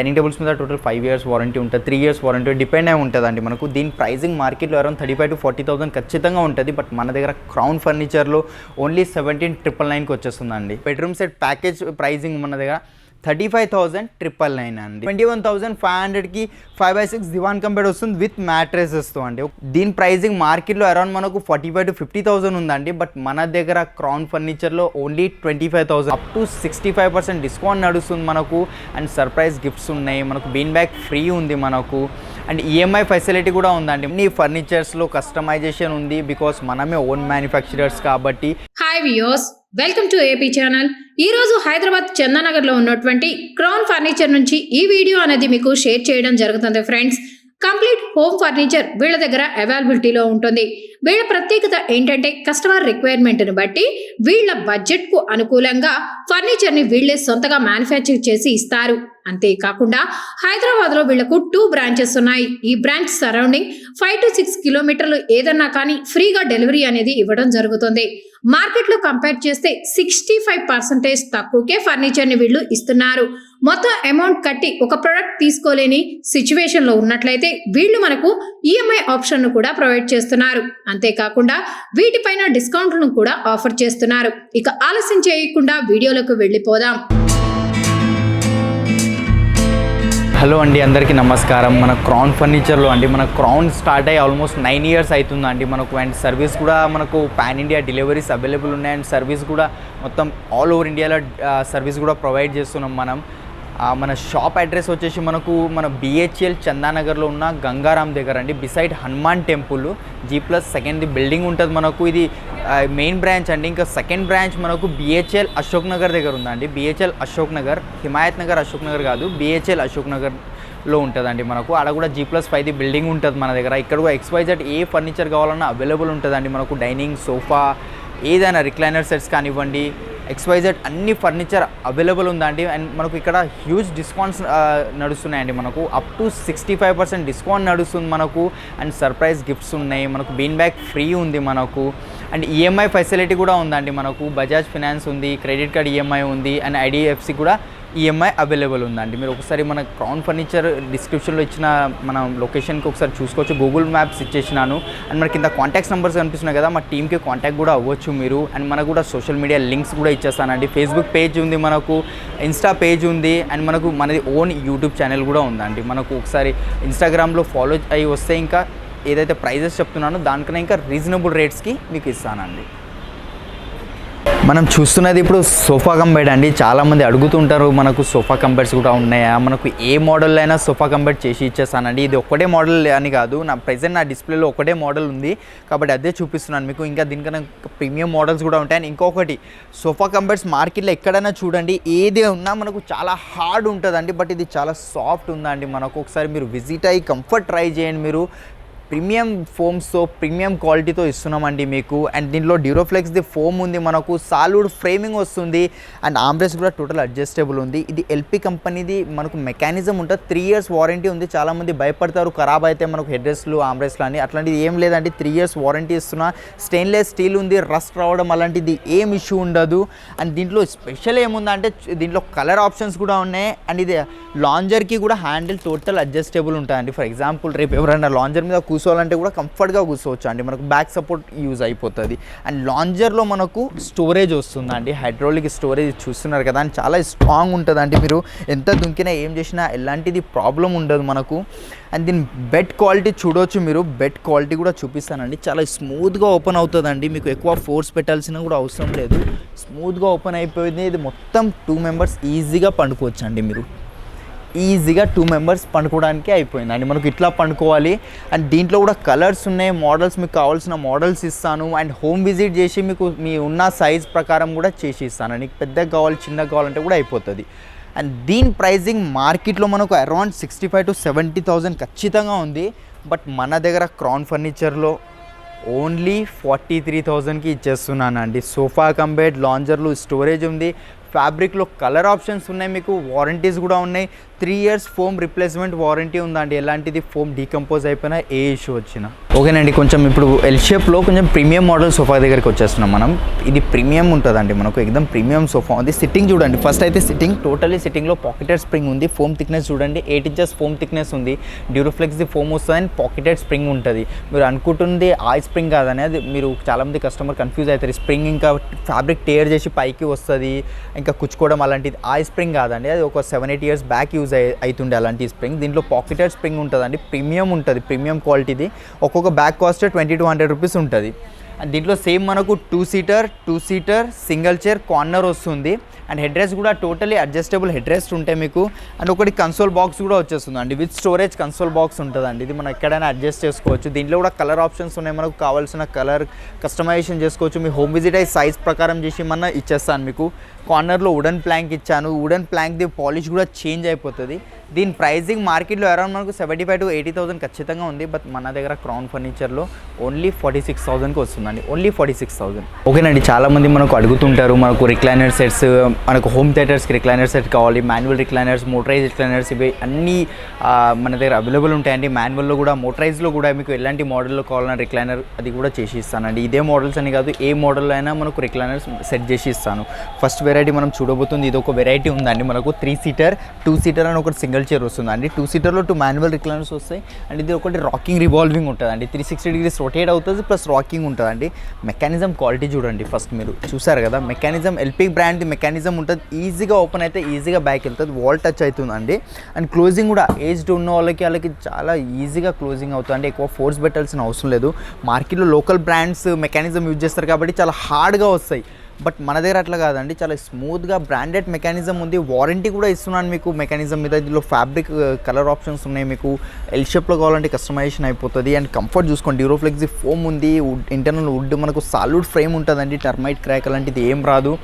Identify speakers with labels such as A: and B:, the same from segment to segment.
A: Dining tables మీద total 5 years warranty ఉంటుంది, 3 years warranty depend అయి ఉంటుందండి. మనకు దీని ప్రైజింగ్ మార్కెట్లో అరౌండ్ 35 to 40,000 ఖచ్చితంగా ఉంటుంది. బట్ మన దగ్గర క్రౌన్ ఫర్నిచర్లో ఓన్లీ 17,999కి వచ్చేస్తుందండి. బెడ్రూమ్ సెట్ ప్యాకేజ్ ప్రైజింగ్ మన దగ్గర 35,999 అండి. 21,500కి 5x6 దివాన్ కంబెడ్ వస్తుంది విత్ మ్యాట్రెసెస్తో అండి. దీని ప్రైజింగ్ మార్కెట్లో అరౌండ్ మనకు 45 to 50,000 ఉందండి. బట్ మన దగ్గర క్రౌన్ ఫర్నిచర్లో ఓన్లీ 25,000 అప్ టు 65% డిస్కౌంట్ నడుస్తుంది మనకు. అండ్ సర్ప్రైజ్ గిఫ్ట్స్ ఉన్నాయి, మనకు బీన్ బ్యాగ్ ఫ్రీ ఉంది మనకు. అండ్ ఈఎంఐ ఫెసిలిటీ కూడా ఉందండి. ఈ ఫర్నిచర్స్లో కస్టమైజేషన్ ఉంది బికాస్ మనమే ఓన్ మ్యానుఫ్యాక్చరర్స్ కాబట్టి.
B: Hi viewers, welcome to AP channel. ఈ రోజు హైదరాబాద్ చందానగర్లో ఉన్నటువంటి క్రౌన్ ఫర్నిచర్ నుంచి ఈ వీడియో అనేది మీకు షేర్ చేయడం జరుగుతుంది ఫ్రెండ్స్. కంప్లీట్ హోమ్ ఫర్నిచర్ వీళ్ళ దగ్గర అవైలబిలిటీలో ఉంటుంది. వీళ్ళ ప్రత్యేకత ఏంటంటే కస్టమర్ రిక్వైర్మెంట్ని బట్టి వీళ్ళ బడ్జెట్కు అనుకూలంగా ఫర్నిచర్ని వీళ్ళే సొంతగా మ్యానుఫ్యాక్చర్ చేసి ఇస్తారు. అంతేకాకుండా హైదరాబాద్లో వీళ్లకు 2 branches ఉన్నాయి. ఈ బ్రాంచ్ సరౌండింగ్ 5 to 6 kilometers ఏదన్నా కానీ ఫ్రీగా డెలివరీ అనేది ఇవ్వడం జరుగుతుంది. మార్కెట్లో కంపేర్ చేస్తే 65% తక్కువకే ఫర్నిచర్ని వీళ్ళు ఇస్తున్నారు. మొత్తం అమౌంట్ కట్టి ఒక ప్రొడక్ట్ తీసుకోలేని సిచ్యువేషన్లో ఉన్నట్లయితే వీళ్ళు మనకు ఈఎంఐ ఆప్షన్ను కూడా ప్రొవైడ్ చేస్తున్నారు. అంతేకాకుండా వీటిపైన డిస్కౌంట్లను కూడా ఆఫర్ చేస్తున్నారు. ఇక ఆలస్యం చేయకుండా వీడియోలోకి వెళ్ళిపోదాం.
A: హలో అండి, అందరికీ నమస్కారం. మన క్రౌన్ ఫర్నిచర్లో అండి, మన క్రౌన్ స్టార్ట్ అయ్యి ఆల్మోస్ట్ 9 years అవుతుందండి మనకు. అండ్ సర్వీస్ కూడా మనకు పాన్ ఇండియా డెలివరీస్ అవైలబుల్ ఉన్నాయి. అండ్ సర్వీస్ కూడా మొత్తం ఆల్ ఓవర్ ఇండియాలో సర్వీస్ కూడా ప్రొవైడ్ చేస్తున్నాం మనం. మన షాప్ అడ్రస్ వచ్చేసి మనకు మన బిహెచ్ఎల్ చందానగర్లో ఉన్న గంగారాం దగ్గర అండి, beside Hanuman temple G+2 building ఉంటుంది మనకు. ఇది మెయిన్ బ్రాంచ్ అండి. ఇంకా సెకండ్ బ్రాంచ్ మనకు బిహెచ్ఎల్ అశోక్ నగర్ దగ్గర ఉందండి. బిహెచ్ఎల్ అశోక్ నగర్, హిమాయత్ నగర్ అశోక్ నగర్ కాదు, బిహెచ్ఎల్ అశోక్ నగర్లో ఉంటుందండి మనకు. ఆడ కూడా G+5 బిల్డింగ్ ఉంటుంది మన దగ్గర. ఇక్కడ కూడా XYZ ఏ ఫర్నిచర్ కావాలన్నా అవైలబుల్ ఉంటుందండి మనకు. డైనింగ్, సోఫా, ఏదైనా రిక్లైనర్ సెట్స్ కానివ్వండి, XYZ అన్ని ఫర్నిచర్ అవైలబుల్ ఉందండి. అండ్ మనకు ఇక్కడ హ్యూజ్ డిస్కౌంట్స్ నడుస్తున్నాయండి మనకు. అప్ టు 65% డిస్కౌంట్ నడుస్తుంది మనకు. అండ్ సర్ప్రైజ్ గిఫ్ట్స్ ఉన్నాయి, మనకు బీన్ బ్యాగ్ ఫ్రీ ఉంది మనకు. అండ్ ఈఎంఐ ఫెసిలిటీ కూడా ఉందండి మనకు. బజాజ్ ఫినాన్స్ ఉంది, క్రెడిట్ కార్డ్ ఈఎంఐ ఉంది, అండ్ IDFC కూడా ఈఎంఐ అవైలబుల్ ఉందండి. మీరు ఒకసారి మన క్రౌన్ ఫర్నిచర్ డిస్క్రిప్షన్లో ఇచ్చిన మన లొకేషన్కి ఒకసారి చూసుకోవచ్చు. Google maps ఇచ్చేసినాను. అండ్ మనకి కింద కాంటాక్ట్ నెంబర్స్ కనిపిస్తున్నాయి కదా, మా టీమ్కి కాంటాక్ట్ కూడా అవ్వచ్చు మీరు. అండ్ మనకు కూడా సోషల్ మీడియా లింక్స్ కూడా ఇచ్చేస్తానండి. ఫేస్బుక్ పేజ్ ఉంది మనకు, ఇన్స్టా పేజ్ ఉంది, అండ్ మనకు మనది ఓన్ యూట్యూబ్ ఛానల్ కూడా ఉందండి మనకు. ఒకసారి ఇన్స్టాగ్రామ్లో ఫాలో అయ్యి వస్తే ఇంకా ఏదైతే ప్రైజెస్ చెప్తున్నానో దానికన్నా ఇంకా రీజనబుల్ రేట్స్కి మీకు ఇస్తానండి. మనం చూస్తున్నది ఇప్పుడు సోఫా కంబెడ్ అండి. చాలామంది అడుగుతుంటారు మనకు సోఫా కంబెడ్స్ కూడా ఉన్నాయా, మనకు ఏ మోడల్ అయినా సోఫా కంబెడ్ చేసి ఇచ్చేస్తానండి. ఇది ఒక్కటే మోడల్ అని కాదు, నా ప్రెజెంట్ నా డిస్ప్లేలో ఒకటే మోడల్ ఉంది కాబట్టి అదే చూపిస్తున్నాను మీకు. ఇంకా దీనికన్నా ప్రీమియం మోడల్స్ కూడా ఉంటాయి. అండ్ ఇంకొకటి, సోఫా కంబెడ్స్ మార్కెట్లో ఎక్కడైనా చూడండి, ఏది ఉన్నా మనకు చాలా హార్డ్ ఉంటుందండి. బట్ ఇది చాలా సాఫ్ట్ ఉందండి మనకు. ఒకసారి మీరు విజిట్ అయ్యి కంఫర్ట్ ట్రై చేయండి మీరు. ప్రీమియం ఫోమ్స్తో ప్రీమియం క్వాలిటీతో ఇస్తున్నామండి మీకు. అండ్ దీంట్లో డ్యూరోఫ్లెక్స్ది ఫోమ్ ఉంది మనకు, సాలిడ్ ఫ్రేమింగ్ వస్తుంది, అండ్ ఆర్మ్రెస్ట్ కూడా టోటల్ అడ్జస్టబుల్ ఉంది. ఇది ఎల్పి కంపెనీది మనకు మెకానిజం ఉంటుంది. 3 years వారంటీ ఉంది. చాలామంది భయపడతారు ఖరాబ్ అయితే మనకు హెడ్ రెస్ట్లు, ఆర్మ్రెస్ట్లు అని. అట్లాంటిది ఏం లేదండి, 3 years వారంటీ ఇస్తున్నా. స్టెయిన్లెస్ స్టీల్ ఉంది, రస్ట్ రావడం అలాంటిది ఏం ఇష్యూ ఉండదు. అండ్ దీంట్లో స్పెషల్ ఏముందంటే దీంట్లో కలర్ ఆప్షన్స్ కూడా ఉన్నాయి. అండ్ ఇది లాంజర్కి కూడా హ్యాండిల్ టోటల్ అడ్జస్టబుల్ ఉంటుందండి. ఫర్ ఎగ్జాంపుల్ రేపు ఎవరైనా లాంజర్ మీద కూర్చోవాలంటే కూడా కంఫర్ట్గా కూర్చోవచ్చు అండి. మనకు బ్యాక్ సపోర్ట్ యూజ్ అయిపోతుంది. అండ్ లాంజర్లో మనకు స్టోరేజ్ వస్తుందండి, హైడ్రాలిక్ స్టోరేజ్ చూస్తున్నారు కదా, అని చాలా స్ట్రాంగ్ ఉంటుందండి. మీరు ఎంత దుంకినా ఏం చేసినా ఎలాంటిది ప్రాబ్లం ఉండదు మనకు. అండ్ దీని బెడ్ క్వాలిటీ చూడవచ్చు మీరు. బెడ్ క్వాలిటీ కూడా చూపిస్తానండి. చాలా స్మూత్గా ఓపెన్ అవుతుందండి. మీకు ఎక్కువ ఫోర్స్ పెట్టాల్సిన కూడా అవసరం లేదు, స్మూత్గా ఓపెన్ అయిపోయింది. ఇది మొత్తం 2 members ఈజీగా పండుకోవచ్చు అండి. మీరు ఈజీగా 2 members పండుకోవడానికి అయిపోయింది అండి మనకు. ఇట్లా పండుకోవాలి. అండ్ దీంట్లో కూడా కలర్స్ ఉన్నాయి, మోడల్స్, మీకు కావాల్సిన మోడల్స్ ఇస్తాను. అండ్ హోమ్ విజిట్ చేసి మీకు మీ ఉన్న సైజ్ ప్రకారం కూడా చేసి ఇస్తాను. నీకు పెద్దగా కావాలి, చిన్నగా కావాలంటే కూడా అయిపోతుంది. అండ్ దీని ప్రైజింగ్ మార్కెట్లో మనకు అరౌండ్ 65 to 70,000 ఖచ్చితంగా ఉంది. బట్ మన దగ్గర క్రౌన్ ఫర్నిచర్లో ఓన్లీ 43,000కి ఇచ్చేస్తున్నానండి. సోఫా కంబెడ్, లాంజర్లు, స్టోరేజ్ ఉంది, ఫ్యాబ్రిక్లో కలర్ ఆప్షన్స్ ఉన్నాయి, మీకు వారంటీస్ కూడా ఉన్నాయి. 3 years ఫోమ్ రిప్లేస్మెంట్ వారంటీ ఉందండి. ఎలాంటిది ఫోమ్ డీకంపోజ్ అయిపోయినా ఏ ఇష్యూ వచ్చినా. ఓకేనండి, కొంచెం ఇప్పుడు ఎల్ షేప్లో కొంచెం ప్రీమియం మోడల్ సోఫా దగ్గరికి వచ్చేస్తున్నాం మనం. ఇది ప్రీమియం ఉంటుందండి, మనకు ఎక్దమ్ ప్రీమియం సోఫా ఉంది. సిట్టింగ్ చూడండి, ఫస్ట్ అయితే సిట్టింగ్ టోటలీ సిట్టింగ్లో పాకెటెడ్ స్ప్రింగ్ ఉంది. ఫోమ్ థిక్నెస్ చూడండి, 8 ఇంచెస్ ఫోమ్ థిక్నెస్ ఉంది. డ్యూరోఫ్లెక్స్ది ఫోమ్ వస్తుంది అండ్ పాకెటెడ్ స్ప్రింగ్ ఉంటుంది. మీరు అనుకుంటుంది ఆ స్ప్రింగ్ కాదని, అది మీరు చాలామంది కస్టమర్ కన్ఫ్యూజ్ అవుతారు. స్ప్రింగ్ ఇంకా ఫ్యాబ్రిక్ టేర్ చేసి పైకి వస్తుంది, ఇంకా కుచ్చుకోవడం అలాంటిది ఆ స్ప్రింగ్ కాదండి. అది ఒక 7-8 ఇయర్స్ బ్యాక్ యూజ్ అవుతుండే అలాంటి స్ప్రింగ్. దీంట్లో పాకెటెడ్ స్ప్రింగ్ ఉంటుందండి, ప్రీమియం ఉంటుంది, ప్రీమియం క్వాలిటీది. ఒక్కొక్క బ్యాక్ కాస్ట్ 20-100 రూపీస్ ఉంటుంది. అండ్ దీంట్లో సేమ్ మనకు 2 సీటర్ సింగిల్ చైర్ కార్నర్ వస్తుంది. అండ్ హెడ్ రెస్ట్ కూడా టోటలీ అడ్జస్టబుల్ హెడ్ రెస్ట్ ఉంటాయి మీకు. అండ్ ఒకటి కన్సోల్ బాక్స్ కూడా వచ్చేస్తుంది అండి, విత్ స్టోరేజ్ కన్సోల్ బాక్స్ ఉంటుందండి. ఇది మనం ఎక్కడైనా అడ్జస్ట్ చేసుకోవచ్చు. దీంట్లో కూడా కలర్ ఆప్షన్స్ ఉన్నాయి, మనకు కావాల్సిన కలర్ కస్టమైజేషన్ చేసుకోవచ్చు. మీ హోమ్ విజిట్ అయ్యి సైజ్ ప్రకారం చేసి మన ఇచ్చేస్తాను మీకు. కార్నర్లో వుడెన్ ప్లాంక్ ఇచ్చాను, వుడెన్ ప్లాంక్ది పాలిష్ కూడా చేంజ్ అయిపోతుంది. దీని ప్రైజింగ్ మార్కెట్లో అరౌండ్ మనకు 75,000 to 80,000 ఖచ్చితంగా ఉంది. బట్ మన దగ్గర క్రౌన్ ఫర్నిచర్లో ఓన్లీ 46,000కి వస్తుందండి, ఓన్లీ 46,000. ఓకేనండి, చాలామంది మనకు అడుగుతుంటారు, మనకు రిక్లైనర్ సెట్స్, మనకు హోమ్ థియేటర్స్కి రిక్లైనర్ సెట్ కావాలి, మాన్యువల్ రిక్లైనర్స్, మోటరైజ్ రిక్లైనర్స్, ఇవి అన్నీ మన దగ్గర అవైలబుల్ ఉంటాయండి. మాన్యువల్లో కూడా మోటరైజ్లో కూడా మీకు ఎలాంటి మోడల్లో కావాలన్నా రిక్లైనర్ అది కూడా చేసి ఇస్తానండి. ఇదే మోడల్స్ అని కాదు, ఏ మోడల్లో అయినా మనకు రిక్లైనర్స్ సెట్ చేసి ఇస్తాను. ఫస్ట్ వెరైటీ మనం చూడబోతుంది, ఇది ఒక వెరైటీ ఉందండి. మనకు 3 సీటర్ 2 సీటర్ అని ఒకటి సింగిల్ చైర్ వస్తుందండి. 2 సీటర్లో 2 మాన్యువల్ రిక్లైనర్స్ వస్తాయి. అండ్ ఇది ఒకటి రాకింగ్ రివాల్వింగ్ ఉంటుందండి, 360 degrees రొటేట్ అవుతుంది, ప్లస్ రాకింగ్ ఉంటుందండి. మెకానిజం క్వాలిటీ చూడండి, ఫస్ట్ మీరు చూసారు కదా మెకానిజం, ఎల్పీ బ్రాండ్ది మెకానిజం ఉంటుంది. ఈజీగా ఓపెన్ అయితే ఈజీగా బ్యాక్ వెళ్తుంది, వాల్ టచ్ అవుతుందండి. అండ్ క్లోజింగ్ కూడా ఏజ్డ్ ఉన్న వాళ్ళకి చాలా ఈజీగా క్లోజింగ్ అవుతుంది, ఎక్కువ ఫోర్స్ పెట్టాల్సిన అవసరం లేదు. మార్కెట్లో లోకల్ బ్రాండ్స్ మెకానిజం యూజ్ చేస్తారు కాబట్టి చాలా హార్డ్గా వస్తాయి. బట్ మన దగ్గర అట్లా కాదండి, చాలా స్మూత్గా బ్రాండెడ్ మెకానిజం ఉంది. వారంటీ కూడా ఇస్తున్నాను మీకు మెకానిజం మీద. దీనిలో ఫ్యాబ్రిక్ కలర్ ఆప్షన్స్ ఉన్నాయి, మీకు ఎల్ షేప్లో కావాలంటే కస్టమైజేషన్ అయిపోతుంది. అండ్ కంఫర్ట్ చూసుకోండి, డ్యూరోఫ్లెక్స్ది ఫోమ్ ఉంది, ఇంటర్నల్ వుడ్ మనకు సాలిడ్ ఫ్రేమ్ ఉంటుందండి, టర్మైట్ క్రాక్ అలాంటిది ఏం రాదు.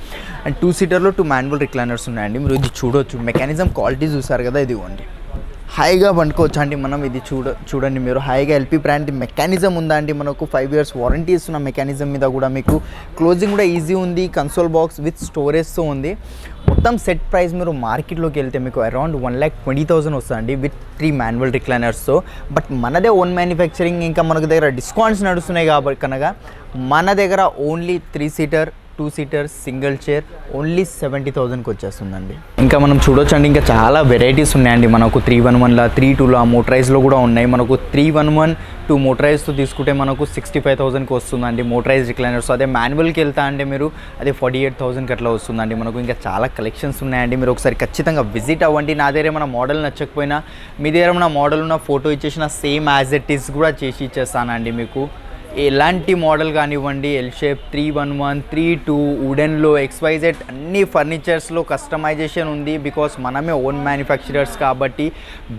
A: అండ్ 2 సీటర్లో 2 మాన్యువల్ రిక్లైనర్స్ ఉన్నాయండి, మీరు ఇది చూడొచ్చు. మెకానిజం క్వాలిటీ చూసారు కదా, ఇదిగోండి హాయిగా పండుకోవచ్చు అండి మనం. ఇది చూడండి మీరు, హాయిగా ఎల్పీ బ్రాండ్ మెకానిజం ఉందా అండి, మనకు 5 years వారంటీ ఇస్తున్న మెకానిజం మీద కూడా. మీకు క్లోజింగ్ కూడా ఈజీ ఉంది, కన్సోల్ బాక్స్ విత్ స్టోరేజ్తో ఉంది. మొత్తం సెట్ ప్రైస్ మీరు మార్కెట్లోకి వెళ్తే మీకు అరౌండ్ 1,20,000 వస్తుందండి, విత్ 3 మాన్యువల్ రిక్లైనర్స్తో. బట్ మనదే ఓన్ మ్యానుఫ్యాక్చరింగ్, ఇంకా మనకు దగ్గర డిస్కౌంట్స్ నడుస్తున్నాయి కాబట్టి కనుక మన దగ్గర only 3 seater 2 seater single chair only 70,000కి వచ్చేస్తుందండి. ఇంకా మనం చూడొచ్చండి, ఇంకా చాలా వెరైటీస్ ఉన్నాయండి మనకు. 311లా 32లా మోటరైజ్లో కూడా ఉన్నాయి. మనకు 311 2 మోటరైజ్తో తీసుకుంటే మనకు 65,000కి వస్తుందండి మోటరైజ్ రిక్లైనర్స్. అదే మాన్యువల్కి వెళ్తా అంటే మీరు అదే 48,000కి అట్లా వస్తుందండి. మనకు ఇంకా చాలా కలెక్షన్స్ ఉన్నాయండి, మీరు ఒకసారి ఖచ్చితంగా విజిట్ అవ్వండి. నా దగ్గర ఏమైనా మోడల్ నచ్చకపోయినా మీ దగ్గర ఏమైనా మోడల్ ఉన్న ఫోటో ఇచ్చేసిన సేమ్ యాజ్ ఇట్ ఈస్ కూడా చేసి ఇచ్చేస్తానండి మీకు. ఎలాంటి మోడల్ కానివ్వండి, ఎల్ షేప్, 311, 32, వుడెన్లో, XYZ అన్ని ఫర్నిచర్స్లో కస్టమైజేషన్ ఉంది. బికాస్ మనమే ఓన్ మ్యానుఫ్యాక్చరర్స్ కాబట్టి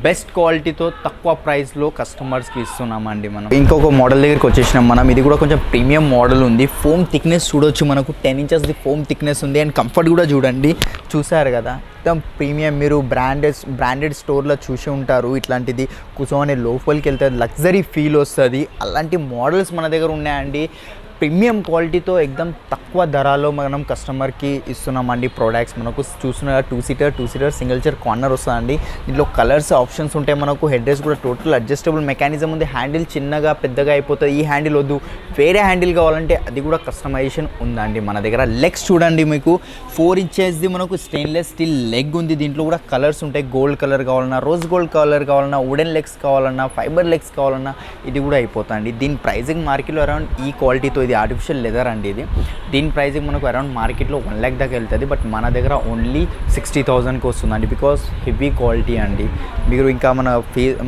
A: బెస్ట్ క్వాలిటీతో తక్కువ ప్రైస్లో కస్టమర్స్కి ఇస్తున్నామండి మనం. ఇంకొక మోడల్ దగ్గరికి వచ్చేసినాం మనం. ఇది కూడా కొంచెం ప్రీమియం మోడల్ ఉంది. ఫోమ్ థిక్నెస్ చూడొచ్చు, మనకు 10 ఇంచెస్ది ఫోమ్ థిక్నెస్ ఉంది. అండ్ కంఫర్ట్ కూడా చూడండి, చూసారు కదా మొత్తం ప్రీమియం. మీరు బ్రాండెడ్ స్టోర్లో చూసి ఉంటారు, ఇట్లాంటిది కూర్చొని లోపలికి వెళ్తే లగ్జరీ ఫీల్ వస్తుంది. అలాంటి మోడల్స్ మన దగ్గర ఉన్నాయండి. ప్రీమియం క్వాలిటీతో ఎక్దమ్ తక్కువ ధరలో మనం కస్టమర్కి ఇస్తున్నామండి ప్రోడక్ట్స్. మనకు చూసిన 2 సీటర్ సింగిల్ చైర్ కార్నర్ వస్తుందండి. దీంట్లో కలర్స్ ఆప్షన్స్ ఉంటాయి. మనకు హెడ్ రెస్ట్ కూడా టోటల్ అడ్జస్టబుల్ మెకానిజం ఉంది. హ్యాండిల్ చిన్నగా పెద్దగా అయిపోతుంది, ఈ హ్యాండిల్ వద్దు వేరే హ్యాండిల్ కావాలంటే అది కూడా కస్టమైజేషన్ ఉందండి మన దగ్గర. లెగ్స్ చూడండి, మీకు 4 ఇంచెస్ది మనకు స్టెయిన్లెస్ స్టీల్ లెగ్ ఉంది. దీంట్లో కూడా కలర్స్ ఉంటాయి, గోల్డ్ కలర్ కావాలన్నా, రోజ్ గోల్డ్ కలర్ కావాలన్నా, వుడెన్ లెగ్స్ కావాలన్నా, ఫైబర్ లెగ్స్ కావాలన్నా ఇది కూడా అయిపోతుంది. దీని ప్రైజింగ్ మార్కెట్లో అరౌండ్ ఈ క్వాలిటీతో, ఇది ఆర్టిఫిషియల్ లెదర్ అండి ఇది. దీని ప్రైజింగ్ మనకు అరౌండ్ మార్కెట్లో 1 lakh దాకా వెళ్తుంది. బట్ మన దగ్గర ఓన్లీ 60,000కి వస్తుందండి, బికాస్ హెవీ క్వాలిటీ అండి. మీరు ఇంకా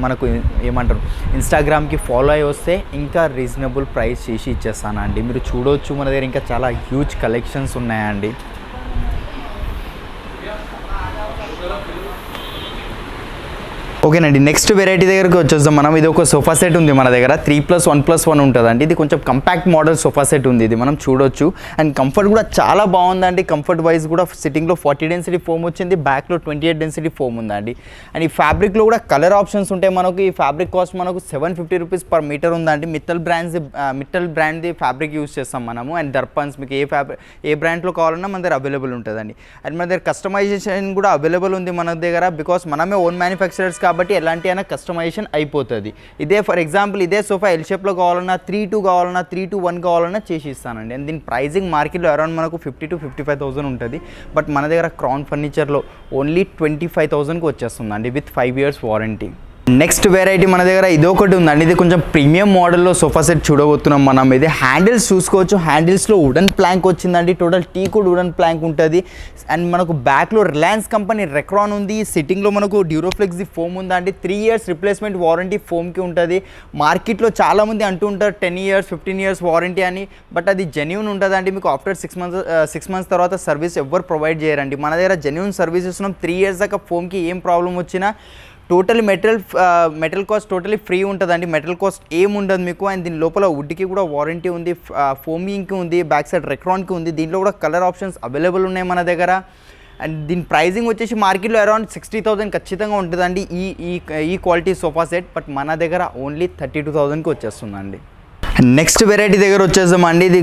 A: మనకు ఏమంటారు ఇన్స్టాగ్రామ్కి ఫాలో అయ్యి వస్తే ఇంకా రీజనబుల్ ప్రైస్ చేసి ఇచ్చేస్తానండి. మీరు చూడవచ్చు మన దగ్గర ఇంకా చాలా హ్యూజ్ కలెక్షన్స్ ఉన్నాయండి. ఓకేనండి, నెక్స్ట్ వెరైటీ దగ్గరికి వచ్చేస్తాం మనం. ఇది ఒక సోఫా సెట్ ఉంది మన దగ్గర, 3+1+1 ఉంటుందండి. ఇది కొంచెం కంపాక్ట్ మోడల్ సోఫా సెట్ ఉంది, ఇది మనం చూడొచ్చు. అండ్ కంఫర్ట్ కూడా చాలా బాగుందండి. కంఫర్ట్ వైజ్ కూడా సిట్టింగ్లో 40 డెన్సిటీ ఫోమ్ వచ్చింది, బ్యాక్లో 28 డెన్సిటీ ఫోమ్ ఉందండి. అండ్ ఈ ఫ్యాబ్రిక్లో కూడా కలర్ ఆప్షన్స్ ఉంటాయి మనకు. ఈ ఫ్యాబ్రిక్ కాస్ట్ మనకు 750 రూపీస్ per మీటర్ ఉందండి. మిట్టల్ బ్రాండ్ది ఫ్యాబ్రిక్ యూజ్ చేస్తాం మనము. అండ్ దర్పన్స్ మీకు ఏ బ్రాండ్లో కావాలన్నా మన దగ్గర అవైలబుల్ ఉంటుందండి. అండ్ మన దగ్గర కస్టమైజేషన్ కూడా అవైలబుల్ ఉంది మన దగ్గర, బికాస్ మనమే ఓన్ మ్యానుఫ్యాక్చరర్స్ కాబట్టి కాబట్టి ఎలాంటి అయినా కస్టమైజేషన్ అయిపోతుంది. ఇదే ఫర్ ఎగ్జాంపుల్ ఇదే సోఫా ఎల్ షేప్లో కావాలన్నా 3-2 కావాలన్నా 3-1 కావాలన్నా చేసి ఇస్తానండి. అండ్ దీని ప్రైజింగ్ మార్కెట్లో అరౌండ్ మనకు 50,000 to 55,000 ఉంటుంది. బట్ మన దగ్గర క్రౌన్ ఫర్నిచర్లో ఓన్లీ 25,000కి వచ్చేస్తుందండి with 5 years warranty. Next variety మన దగ్గర ఇదొకటి ఉందండి. ఇది కొంచెం ప్రీమియం మోడల్లో సోఫా సెట్ చూడబోతున్నాం మనం. ఇది హ్యాండిల్స్ చూసుకోవచ్చు. హ్యాండిల్స్లో వుడెన్ ప్లాంక్ వచ్చిందండి. టోటల్ టీకుడ్ వుడెన్ ప్లాంక్ ఉంటుంది. అండ్ మనకు బ్యాక్లో రిలయన్స్ కంపెనీ రెక్రాన్ ఉంది. సిట్టింగ్లో మనకు డ్యూరోఫ్లెక్స్ ది ఫోమ్ ఉందండి. 3 years రిప్లేస్మెంట్ వారంటీ ఫోమ్కి ఉంటుంది. మార్కెట్లో చాలామంది అంటూ ఉంటారు 10 years 15 years వారంటీ అని. బట్ అది జెన్యూన్ ఉంటుందండి. మీకు ఆఫ్టర్ 6 months తర్వాత సర్వీస్ ఎవ్వరు ప్రొవైడ్ చేయరండి. మన దగ్గర జెన్యూన్ సర్వీస్ ఇస్తున్నాం. 3 years దాకా ఫోమ్కి ఏం ప్రాబ్లం వచ్చినా total metal cost totally free ఉంటుందండి. మెటల్ కాస్ట్ ఏముండదు మీకు. అండ్ దీని లోపల వుడ్కి కూడా వారంటీ ఉంది, ఫోమింగ్కి ఉంది, బ్యాక్ సైడ్ రెక్రాన్కి ఉంది. దీంట్లో కూడా కలర్ ఆప్షన్స్ అవైలబుల్ ఉన్నాయి మన దగ్గర. అండ్ దీని ప్రైజింగ్ వచ్చేసి మార్కెట్లో అరౌండ్ 60,000 ఖచ్చితంగా ఉంటుందండి ఈ క్వాలిటీ సోఫా సెట్. బట్ మన దగ్గర ఓన్లీ 32,000కి వచ్చేస్తుందండి. నెక్స్ట్ వెరైటీ దగ్గర వచ్చేసామండి. ఇది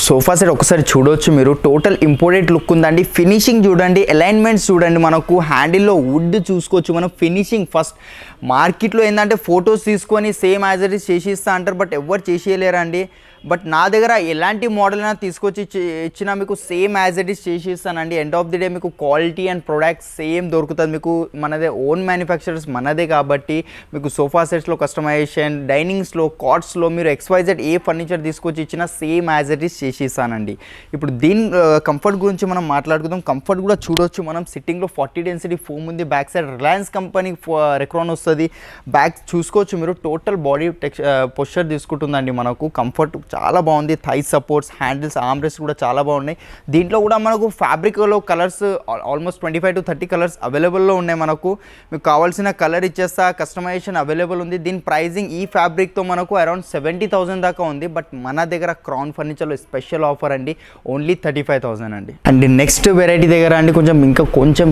A: సోఫా సెట్ ఒకసారి చూడవచ్చు మీరు. టోటల్ ఇంపోర్టెడ్ లుక్ ఉందండి. ఫినిషింగ్ చూడండి, అలైన్మెంట్స్ చూడండి. మనకు హ్యాండిల్లో వుడ్ చూసుకోవచ్చు మనం. ఫినిషింగ్ ఫస్ట్ మార్కెట్లో ఏంటంటే ఫొటోస్ తీసుకొని సేమ్ యాజ్ ఇట్ ఈస్ చేసి ఇస్తా అంటారు. బట్ ఎవరు చేసేయలేరండి. బట్ నా దగ్గర ఎలాంటి మోడల్ అయినా తీసుకొచ్చి ఇచ్చినా మీకు సేమ్ యాజ్ ఇట్ ఈస్ చేసి ఇస్తానండి. ఎండ్ ఆఫ్ ది డే మీకు క్వాలిటీ అండ్ ప్రొడక్ట్ సేమ్ దొరుకుతుంది మీకు. మనదే ఓన్ మ్యానుఫ్యాక్చరర్స్ మనదే కాబట్టి మీకు సోఫా సెట్స్లో కస్టమైజేషన్, డైనింగ్స్లో, కార్ట్స్లో మీరు XYZ ఏ ఫర్నిచర్ తీసుకొచ్చి ఇచ్చినా సేమ్ యాజ్ ఇట్ ఈస్ చేసి ఇస్తానండి. ఇప్పుడు దీని కంఫర్ట్ గురించి మనం మాట్లాడుకుందాం. కంఫర్ట్ కూడా చూడవచ్చు మనం. సిట్టింగ్లో 40 density ఫోమ్ ఉంది. Back side Reliance company Recron వస్తుంది. బ్యాక్ చూసుకోవచ్చు మీరు. టోటల్ బాడీ పొస్చర్ తీసుకుంటుందండి మనకు. కంఫర్ట్ చాలా బాగుంది. థై సపోర్ట్స్, హ్యాండిల్స్, ఆర్మ్రెస్ట్ కూడా చాలా బాగున్నాయి. దీంట్లో కూడా మనకు ఫ్యాబ్రిక్లో కలర్స్ ఆల్మోస్ట్ 25 to 30 కలర్స్ అవైలబుల్లో ఉన్నాయి మనకు. మీకు కావాల్సిన కలర్ ఇచ్చేస్తా. కస్టమైజేషన్ అవైలబుల్ ఉంది. దీని ప్రైజింగ్ ఈ ఫ్యాబ్రిక్తో మనకు అరౌండ్ 70,000 దాకా ఉంది. బట్ మన దగ్గర క్రౌన్ ఫర్నిచర్లో స్పెషల్ ఆఫర్ అండి, ఓన్లీ 35,000 అండి. అండ్ నెక్స్ట్ వెరైటీ దగ్గర అండి కొంచెం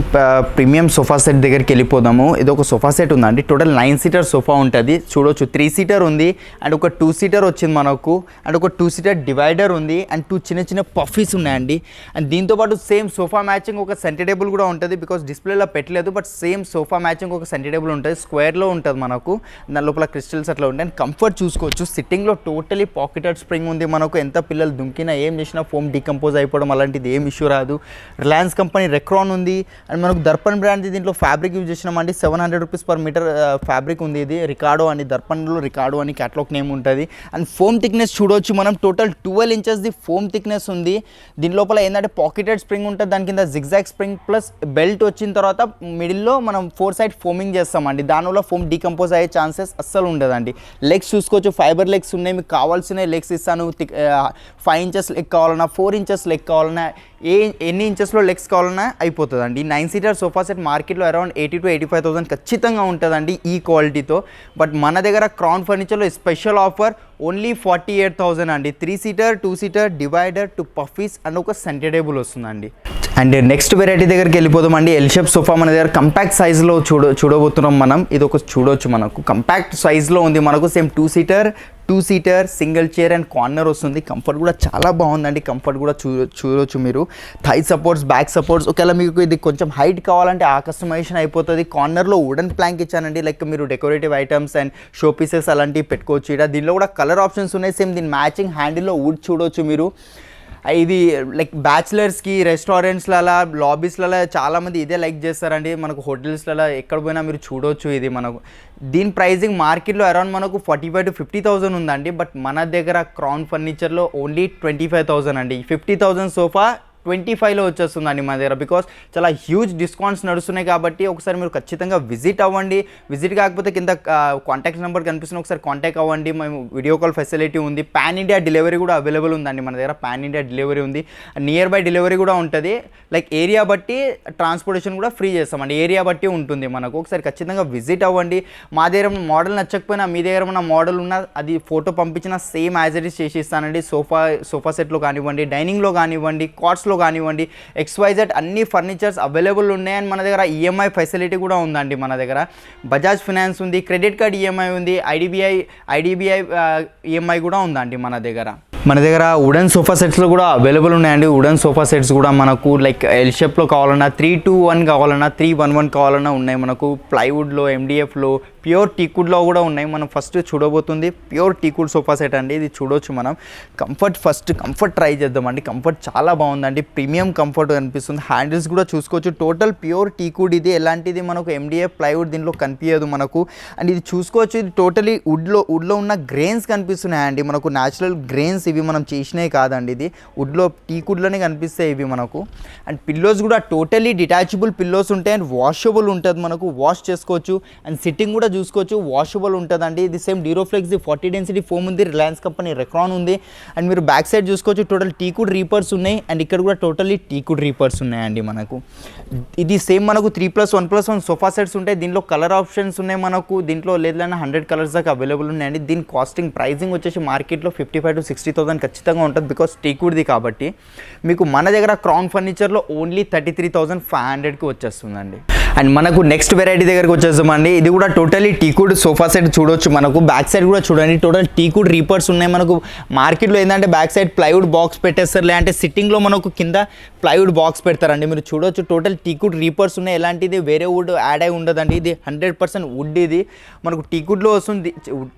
A: ప్రీమియం సోఫా సెట్ దగ్గరికి వెళ్ళిపోదాము. ఇది ఒక సోఫా సెట్ ఉందండి. టోటల్ 9 seater సోఫా ఉంటుంది. చూడవచ్చు 3 seater ఉంది. అండ్ ఒక 2 seater వచ్చింది మనకు. అండ్ ఒక 2 seater డివైడర్ ఉంది. అండ్ 2 చిన్న పఫీస్ ఉన్నాయండి. అండ్ దీంతోపాటు సేమ్ సోఫా మ్యాచింగ్ ఒక సెంటర్ టేబుల్ కూడా ఉంటుంది. బికాస్ డిస్ప్లేలో పెట్టలేదు. బట్ సేమ్ సోఫా మ్యాచింగ్ ఒక సెంటర్ టేబుల్ ఉంటుంది. స్క్వేర్లో ఉంటుంది మనకు. దాని లోపల క్రిస్టల్స్ అట్లా ఉంటాయి. అండ్ కంఫర్ట్ చూసుకోవచ్చు. సిట్టింగ్లో టోటలీ పాకెటెడ్ స్ప్రింగ్ ఉంది మనకు. ఎంత పిల్లలు దుంకినా ఏం చేసినా ఫోమ్ డికంపోజ్ అయిపోవడం అలాంటిది ఏం ఇష్యూ రాదు. రిలయన్స్ కంపెనీ రెక్రాన్ ఉంది. అండ్ మనకు దర్పణ్ బ్రాండ్ దీంట్లో ఫ్యాబ్రిక్ యూజ్ చేసినామండి. 700 rupees per meter ఫ్యాబ్రిక్ ఉంది. ఇది రికార్డో అని, దర్పణ్లో రికార్డో అని క్యాటలాగ్ నేమ్ ఉంటుంది. అండ్ ఫోమ్ థిక్నెస్ చూడవచ్చు మనం. Total 12 inches the foam thickness ఉంది. దీని లోపల ఏంటంటే పాకెటెడ్ స్ప్రింగ్ ఉంటుంది. దాని కింద జిగ్జాగ్ స్ప్రింగ్ ప్లస్ బెల్ట్ వచ్చిన తర్వాత మిడిల్లో మనం 4 side ఫోమింగ్ చేస్తామండి. దానివల్ల ఫోమ్ డికంపోజ్ అయ్యే ఛాన్సెస్ అస్సలు ఉండదండి. లెగ్స్ చూసుకోవచ్చు. ఫైబర్ లెగ్స్ ఉన్నాయి. మీకు కావాల్సిన లెగ్స్ ఇస్తాను. 5 inches లెగ్ కావాలన్నా, 4 inches లెగ్ కావాలన్నా, ఎన్ని ఇంచెస్లో లెగ్స్ కావాలన్నా అయిపోతుందండి. 9 seater సోఫా సెట్ మార్కెట్లో అరౌండ్ 80,000 to 85,000 ఖచ్చితంగా ఉంటుందండి ఈ క్వాలిటీతో. బట్ మన దగ్గర క్రౌన్ ఫర్నిచర్లో స్పెషల్ ఆఫర్ ఓన్లీ 48,000 అండి. 3 seater 2 seater divider, 2 puffies and ఒక సెంటర్ టేబుల్ వస్తుందండి. అండ్ నెక్స్ట్ వెరైటీ దగ్గరికి వెళ్ళిపోదామండి. ఎల్ షేప్ సోఫా మన దగ్గర కంపాక్ట్ సైజ్లో చూడబోతున్నాం మనం. ఇది ఒక చూడవచ్చు మనకు. కంపాక్ట్ సైజ్లో ఉంది మనకు. Same 2 seater single chair and corner వస్తుంది. కంఫర్ట్ కూడా చాలా బాగుందండి. కంఫర్ట్ కూడా చూడవచ్చు మీరు. Thigh supports, back supports. ఒకవేళ మీకు ఇది కొంచెం హైట్ కావాలంటే ఆ కస్టమైజేషన్ అయిపోతుంది. కార్నర్లో వుడెన్ ప్లాంక్ ఇచ్చానండి. లైక్ మీరు decorative items and show pieces అలాంటివి పెట్టుకోవచ్చు. ఇక్కడ దీనిలో కూడా కలర్ ఆప్షన్స్ ఉన్నాయి. సేమ్ దీని మ్యాచింగ్ హ్యాండిల్లో వుడ్ చూడవచ్చు మీరు. ఇది లైక్ బ్యాచిలర్స్కి, రెస్టారెంట్స్లలో, లాబీస్లలో చాలామంది ఇదే లైక్ చేస్తారండి. మనకు హోటల్స్లలో ఎక్కడ పోయినా మీరు చూడవచ్చు. ఇది మనకు దీని ప్రైజింగ్ మార్కెట్లో అరౌండ్ మనకు 45,000 to 50,000 ఉందండి. బట్ మన దగ్గర క్రౌన్ ఫర్నిచర్లో ఓన్లీ 25,000 అండి. 50,000 సోఫా 25లో వచ్చేస్తుందండి మన దగ్గర. బికాస్ చాలా హ్యూజ్ డిస్కౌంట్స్ నడుస్తున్నాయి కాబట్టి ఒకసారి మీరు ఖచ్చితంగా విజిట్ అవ్వండి. విజిట్ కాకపోతే కింద కాంటాక్ట్ నెంబర్ కనిపిస్తుంది, ఒకసారి కాంటాక్ట్ అవ్వండి. మేము వీడియో కాల్ ఫెసిలిటీ ఉంది. పాన్ ఇండియా డెలివరీ కూడా అవైలబుల్ ఉందండి మన దగ్గర. పాన్ ఇండియా డెలివరీ ఉంది. నియర్ బై డెలివరీ కూడా ఉంటుంది. లైక్ ఏరియా బట్టి ట్రాన్స్పోర్టేషన్ కూడా ఫ్రీ చేస్తామండి. ఏరియా బట్టి ఉంటుంది మనకు. ఒకసారి ఖచ్చితంగా విజిట్ అవ్వండి. మా దగ్గర మోడల్ నచ్చకపోయినా మీ దగ్గర ఉన్న మోడల్ ఉన్న అది ఫోటో పంపించిన సేమ్ యాజ్ ఇట్ ఈస్ చేసి ఇస్తానండి. సోఫా సెట్లో కానివ్వండి, డైనింగ్లో కానివ్వండి, కార్ట్స్లో కానివ్వండి, XYZ అన్ని ఫర్నిచర్స్ అవైలబుల్ ఉన్నాయి. అండ్ మన దగ్గర EMI ఫెసిలిటీ కూడా ఉందండి. మన దగ్గర బజాజ్ ఫినాన్స్ ఉంది, క్రెడిట్ కార్డ్ EMI ఉంది, IDBI EMI కూడా ఉందండి మన దగ్గర. మన దగ్గర వుడెన్ సోఫా సెట్స్లో కూడా అవైలబుల్ ఉన్నాయండి. వుడెన్ సోఫా సెట్స్ కూడా మనకు లైక్ ఎల్ షేప్లో కావాలన్నా 3-2-1 కావాలన్నా 3-1-1 కావాలన్నా ఉన్నాయి. మనకు ప్లైవుడ్లో, MDFలో, ప్యూర్ టీకుడ్లో కూడా ఉన్నాయి. మనం ఫస్ట్ చూడబోతుంది ప్యూర్ టీకుడ్ సోఫా సెట్ అండి. ఇది చూడవచ్చు మనం. కంఫర్ట్ ట్రై చేద్దామండి. కంఫర్ట్ చాలా బాగుందండి. ప్రీమియం కంఫర్ట్ అనిపిస్తుంది. హ్యాండిల్స్ కూడా చూసుకోవచ్చు. టోటల్ ప్యూర్ టీకుడ్ ఇది. ఎలాంటిది మనకు MDF ప్లైవుడ్ దీంట్లో కనిపించదు మనకు. అండ్ ఇది చూసుకోవచ్చు. ఇది టోటలీ వుడ్లో ఉన్న గ్రెయిన్స్ కనిపిస్తున్నాయండి మనకు. న్యాచురల్ గ్రెయిన్స్ ఇవి మనం చేసినవి కాదండి. ఇది వుడ్లో టీకుడ్లోనే కనిపిస్తాయి ఇవి మనకు. అండ్ పిల్లోస్ కూడా టోటలీ డిటాచబుల్ పిల్లోస్ ఉంటాయి. అండ్ వాషబుల్ ఉంటుంది మనకు. వాష్ చేసుకోవచ్చు. అండ్ సిట్టింగ్ కూడా చూసుకోవచ్చు. వాషబుల్ ఉంటుందండి. ఇది సేమ్ డ్యూరోఫ్లెక్స్ 40 డెన్సిటీ ఫోమ్ ఉంది. రిలయన్స్ కంపెనీ రెక్రాన్ ఉంది. అండ్ మీరు బ్యాక్ సైడ్ చూసుకోవచ్చు. టోటల్ టీకుడ్ రీపర్స్ ఉన్నాయి. అండ్ ఇక్కడ కూడా టోటలీ టీకుడ్ రీపర్స్ ఉన్నాయండి మనకు. ఇది సేమ్ మనకు 3+1+1 సోఫా సెట్స్ ఉంటాయి. దీంట్లో కలర్ ఆప్షన్స్ ఉన్నాయి మనకు. దీంట్లో లేదన్నా 100 కలర్స్ దాకా అవైలబుల్ ఉన్నాయండి. దీని ప్రైజింగ్ వచ్చేసి మార్కెట్లో 55,000 to 60,000 ఖచ్చితంగా ఉంటుంది. బికాస్ టీకుడ్ది కాబట్టి. మీకు మన దగ్గర క్రౌన్ ఫర్నిచర్లో ఓన్లీ 33,500కి వచ్చేస్తుందండి. అండ్ మనకు నెక్స్ట్ వెరైటీ దగ్గరకు వచ్చేస్తామండి. ఇది కూడా టోటలీ టీకుడ్ సోఫా సెట్ చూడొచ్చు మనకు. బ్యాక్ సైడ్ కూడా చూడండి. టోటల్ టీకుడ్ రీపర్స్ ఉన్నాయి మనకు. మార్కెట్లో ఏంటంటే బ్యాక్ సైడ్ ప్లైవుడ్ బాక్స్ పెట్టేస్తారు. లేదంటే సిట్టింగ్లో మనకు కింద ప్లైవుడ్ బాక్స్ పెడతారండి. మీరు చూడొచ్చు. టోటల్ టీకుడ్ రీపర్స్ ఉన్నాయి. ఎలాంటిది వేరే వుడ్ యాడ్ అయి ఉండదండి. ఇది 100% వుడ్. ఇది మనకు టీకుడ్లో వస్తుంది.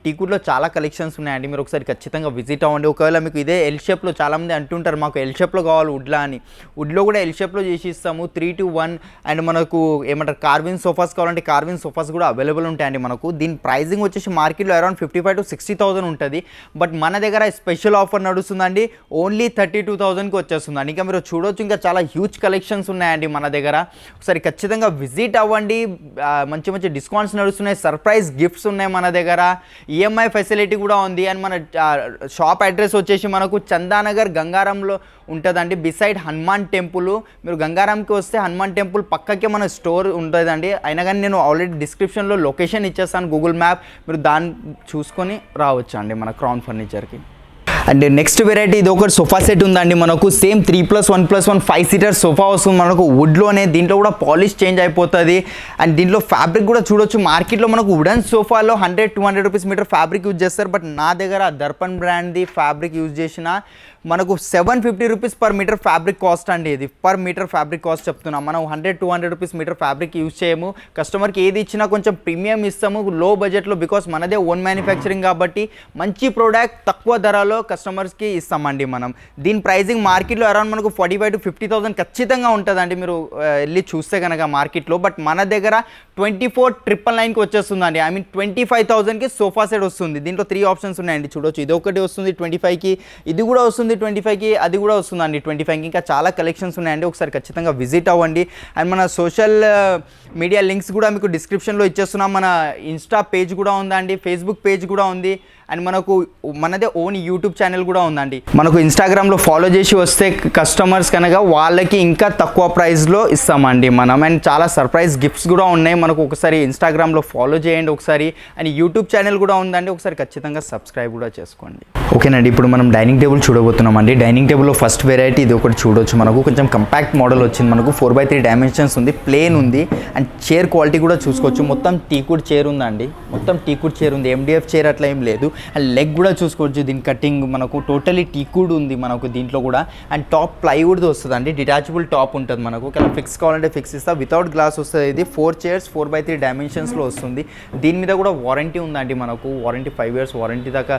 A: టీకుడ్లో చాలా కలెక్షన్స్ ఉన్నాయండి. మీరు ఒకసారి ఖచ్చితంగా విజిట్ అవ్వండి. ఒకవేళ మీకు ఇదే ఎల్ షేప్లో చాలామంది అంటుంటారు మాకు ఎల్ షేప్లో కావాలి వుడ్లా అని. వుడ్లో కూడా ఎల్ షేప్లో చేసి ఇస్తాము. 3-1 అండ్ మనకు కార్వింగ్ సోఫాస్ కావాలంటే కార్వింగ్ సోఫాస్ కూడా అవైలబుల్ ఉంటాయండి మనకు. దీని ప్రైజింగ్ వచ్చేసి మార్కెట్లో అరౌండ్ 55,000 to 60,000 ఉంటుంది. బట్ మన దగ్గర స్పెషల్ ఆఫర్ నడుస్తుందండి. ఓన్లీ 32,000కి వచ్చేస్తుందండి. ఇంకా మీరు చూడొచ్చు. ఇంకా చాలా హ్యూజ్ కలెక్షన్స్ ఉన్నాయండి మన దగ్గర. ఒకసారి ఖచ్చితంగా విజిట్ అవ్వండి. మంచి డిస్కౌంట్స్ నడుస్తున్నాయి. సర్ప్రైజ్ గిఫ్ట్స్ ఉన్నాయి మన దగ్గర. EMI ఫెసిలిటీ కూడా ఉంది. అండ్ మన షాప్ అడ్రస్ వచ్చేసి మనకు చందానగర్ గంగారంలో ఉంటుందండి. Beside Hanuman temple. మీరు గంగారాంకి వస్తే హనుమాన్ టెంపుల్ పక్కకే మన స్టోర్ ఉంటుందండి. అయినా కానీ నేను ఆల్రెడీ డిస్క్రిప్షన్లో లొకేషన్ ఇచ్చేస్తాను, గూగుల్ మ్యాప్. మీరు దాన్ని చూసుకొని రావచ్చు అండి మన క్రౌన్ ఫర్నిచర్కి. అండ్ నెక్స్ట్ వెరైటీ ఇది ఒకటి సోఫా సెట్ ఉందండి మనకు. సేమ్ 3+1+1 5 సీటర్ సోఫా వస్తుంది మనకు వుడ్లోనే. దీంట్లో కూడా పాలిష్ చేంజ్ అయిపోతుంది. అండ్ దీంట్లో ఫ్యాబ్రిక్ కూడా చూడొచ్చు. మార్కెట్లో మనకు వుడెన్ సోఫాలో 100-200 రూపీస్ మీటర్ ఫ్యాబ్రిక్ యూజ్ చేస్తారు. బట్ నా దగ్గర దర్పణ్ బ్రాండ్ది ఫ్యాబ్రిక్ యూజ్ చేసిన మనకు 750 rupees per meter fabric cost అండి. ఇది పర్ మీటర్ ఫ్యాబ్రిక్ కాస్ట్ చెప్తున్నాం. మనం 100-200 రూపీస్ మీటర్ ఫ్యాబ్రిక్ యూజ్ చేయము. కస్టమర్కి ఏది ఇచ్చినా కొంచెం ప్రీమియం ఇస్తాము లో బడ్జెట్లో. బికాస్ మనదే ఓన్ మ్యానుఫ్యాక్చరింగ్ కాబట్టి మంచి ప్రోడక్ట్ తక్కువ ధరలో కస్టమర్స్కి ఇస్తామండి మనం. దీని ప్రైజింగ్ మార్కెట్లో అరౌండ్ మనకు 45,000 to 50,000 ఖచ్చితంగా ఉంటుందండి మీరు వెళ్ళి చూస్తే కనుక మార్కెట్లో. బట్ మన దగ్గర 24,999కి వచ్చేస్తుందండి. 25,000కి సోఫా సెట్ వస్తుంది. దీంట్లో 3 ఆప్షన్స్ ఉన్నాయండి చూడొచ్చు. ఇది ఒకటి వస్తుంది 25కి, ఇది కూడా వస్తుంది 25కి, అది కూడా వస్తుందండి 25కి. ఇంకా చాలా కలెక్షన్స్ ఉన్నాయండి. ఒకసారి ఖచ్చితంగా విజిట్ అవ్వండి. అండ్ మన సోషల్ మీడియా లింక్స్ కూడా మీకు డిస్క్రిప్షన్లో ఇచ్చేస్తున్నాం. మన ఇన్స్టా పేజ్ కూడా ఉందండి, ఫేస్బుక్ పేజ్ కూడా ఉంది. అండ్ మనదే ఓన్ యూట్యూబ్ ఛానల్ కూడా ఉందండి. మనకు ఇన్స్టాగ్రామ్లో ఫాలో చేసి వస్తే కస్టమర్స్ కనుక వాళ్ళకి ఇంకా తక్కువ ప్రైస్లో ఇస్తామండి మనం. అండ్ చాలా సర్ప్రైజ్ గిఫ్ట్స్ కూడా ఉన్నాయి మనకు. ఒకసారి ఇన్స్టాగ్రామ్లో ఫాలో చేయండి ఒకసారి. అండ్ యూట్యూబ్ ఛానల్ కూడా ఉందండి. ఒకసారి ఖచ్చితంగా సబ్స్క్రైబ్ కూడా చేసుకోండి. ఓకేనండి. ఇప్పుడు మనం డైనింగ్ టేబుల్ చూడబోతున్నామండి. డైనింగ్ టేబుల్లో ఫస్ట్ వెరైటీ ఇది ఒకటి చూడొచ్చు మనకు. కొంచెం కంపాక్ట్ మోడల్ వచ్చింది మనకు. 4x3 డైమెన్షన్స్ ఉంది. ప్లేన్ ఉంది. అండ్ చైర్ క్వాలిటీ కూడా చూసుకోవచ్చు. మొత్తం టీకుడ్ చైర్ ఉందండి. మొత్తం టీకుడ్ చైర్ ఉంది. MDF చైర్ అట్లా ఏం లేదు. అండ్ లెగ్ కూడా చూసుకోవచ్చు. దీని కటింగ్ మనకు టోటలీ టీకుడ్ ఉంది మనకు దీంట్లో కూడా. అండ్ టాప్ ప్లైవుడ్ది వస్తుందండి. డిటాచబుల్ టాప్ ఉంటుంది మనకు. ఒకవేళ ఫిక్స్ కావాలంటే ఫిక్స్ ఇస్తా. వితౌట్ గ్లాస్ వస్తుంది. ఇది 4 చైర్స్ 4x3 డైమెన్షన్స్లో వస్తుంది. దీని మీద కూడా వారంటీ ఉందండి మనకు. వారంటీ 5 years వారంటీ దాకా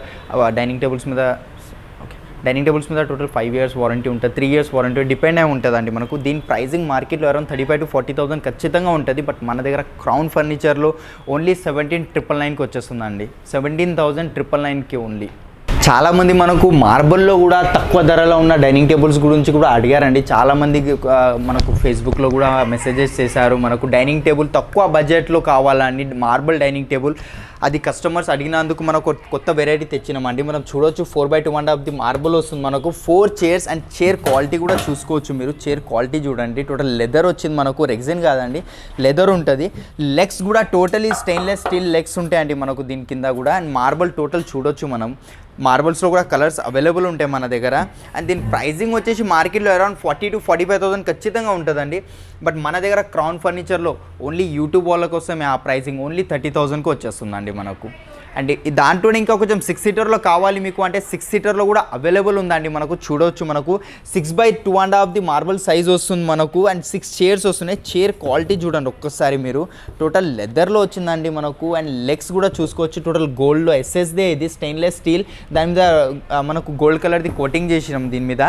A: డైనింగ్ టేబుల్స్ మీద టోటల్ 5 years వారంటీ ఉంటుంది. 3 years వారంటీ డిపెండ్ అయి ఉంటుందండి మనకు. దీని ప్రైజింగ్ మార్కెట్లో అరౌండ్ 35,000 to 40,000 ఖచ్చితంగా ఉంటుంది. బట్ మన దగ్గర క్రౌన్ ఫర్నిచర్లో ఓన్లీ 17,999కి వచ్చేస్తుందండి. 17,999కి ఓన్లీ. చాలామంది మనకు మార్బల్లో కూడా తక్కువ ధరలో ఉన్న డైనింగ్ టేబుల్స్ గురించి కూడా అడిగారండి. చాలామంది మనకు ఫేస్బుక్లో కూడా మెసేజెస్ చేశారు. మనకు డైనింగ్ టేబుల్ తక్కువ బడ్జెట్లో కావాలని మార్బల్ డైనింగ్ టేబుల్. అది కస్టమర్స్ అడిగినందుకు మనకు కొత్త వెరైటీ తెచ్చినామండి. మనం చూడొచ్చు 4x2 మార్బల్ వస్తుంది మనకు. 4 చైర్స్ అండ్ చైర్ క్వాలిటీ కూడా చూసుకోవచ్చు మీరు. చైర్ క్వాలిటీ చూడండి. టోటల్ లెదర్ వచ్చింది మనకు. రెగ్జిన్ కాదండి, లెదర్ ఉంటుంది. లెగ్స్ కూడా టోటలీ స్టెయిన్లెస్ స్టీల్ లెగ్స్ ఉంటాయండి మనకు దీని కింద కూడా. అండ్ మార్బల్ టోటల్ చూడొచ్చు మనం. మార్బల్స్లో కూడా కలర్స్ అవైలబుల్ ఉంటాయి మన దగ్గర. అండ్ దీని ప్రైజింగ్ వచ్చేసి మార్కెట్లో అరౌండ్ 40,000 to 45,000 ఖచ్చితంగా ఉంటుందండి. బట్ మన దగ్గర క్రౌన్ ఫర్నిచర్లో ఓన్లీ యూట్యూబ్ వాళ్ళ కోసమే ఆ ప్రైజింగ్ ఓన్లీ 30,000కి వచ్చేస్తుందండి మనకు. అండ్ దాంట్లోనే ఇంకా కొంచెం 6 సీటర్లో కావాలి మీకు అంటే 6 సీటర్లో కూడా అవైలబుల్ ఉందండి. మనకు చూడవచ్చు, మనకు 6x2.5 మార్బల్ సైజ్ వస్తుంది మనకు. అండ్ 6 చైర్స్ వస్తున్నాయి. చైర్ క్వాలిటీ చూడండి ఒక్కసారి మీరు, టోటల్ లెదర్లో వచ్చిందండి మనకు. అండ్ లెగ్స్ కూడా చూసుకోవచ్చు, టోటల్ గోల్డ్లో ఎస్ఎస్దే, ఇది స్టెయిన్లెస్ స్టీల్, దాని మీద మనకు గోల్డ్ కలర్ది కోటింగ్ చేసినాం దీని మీద.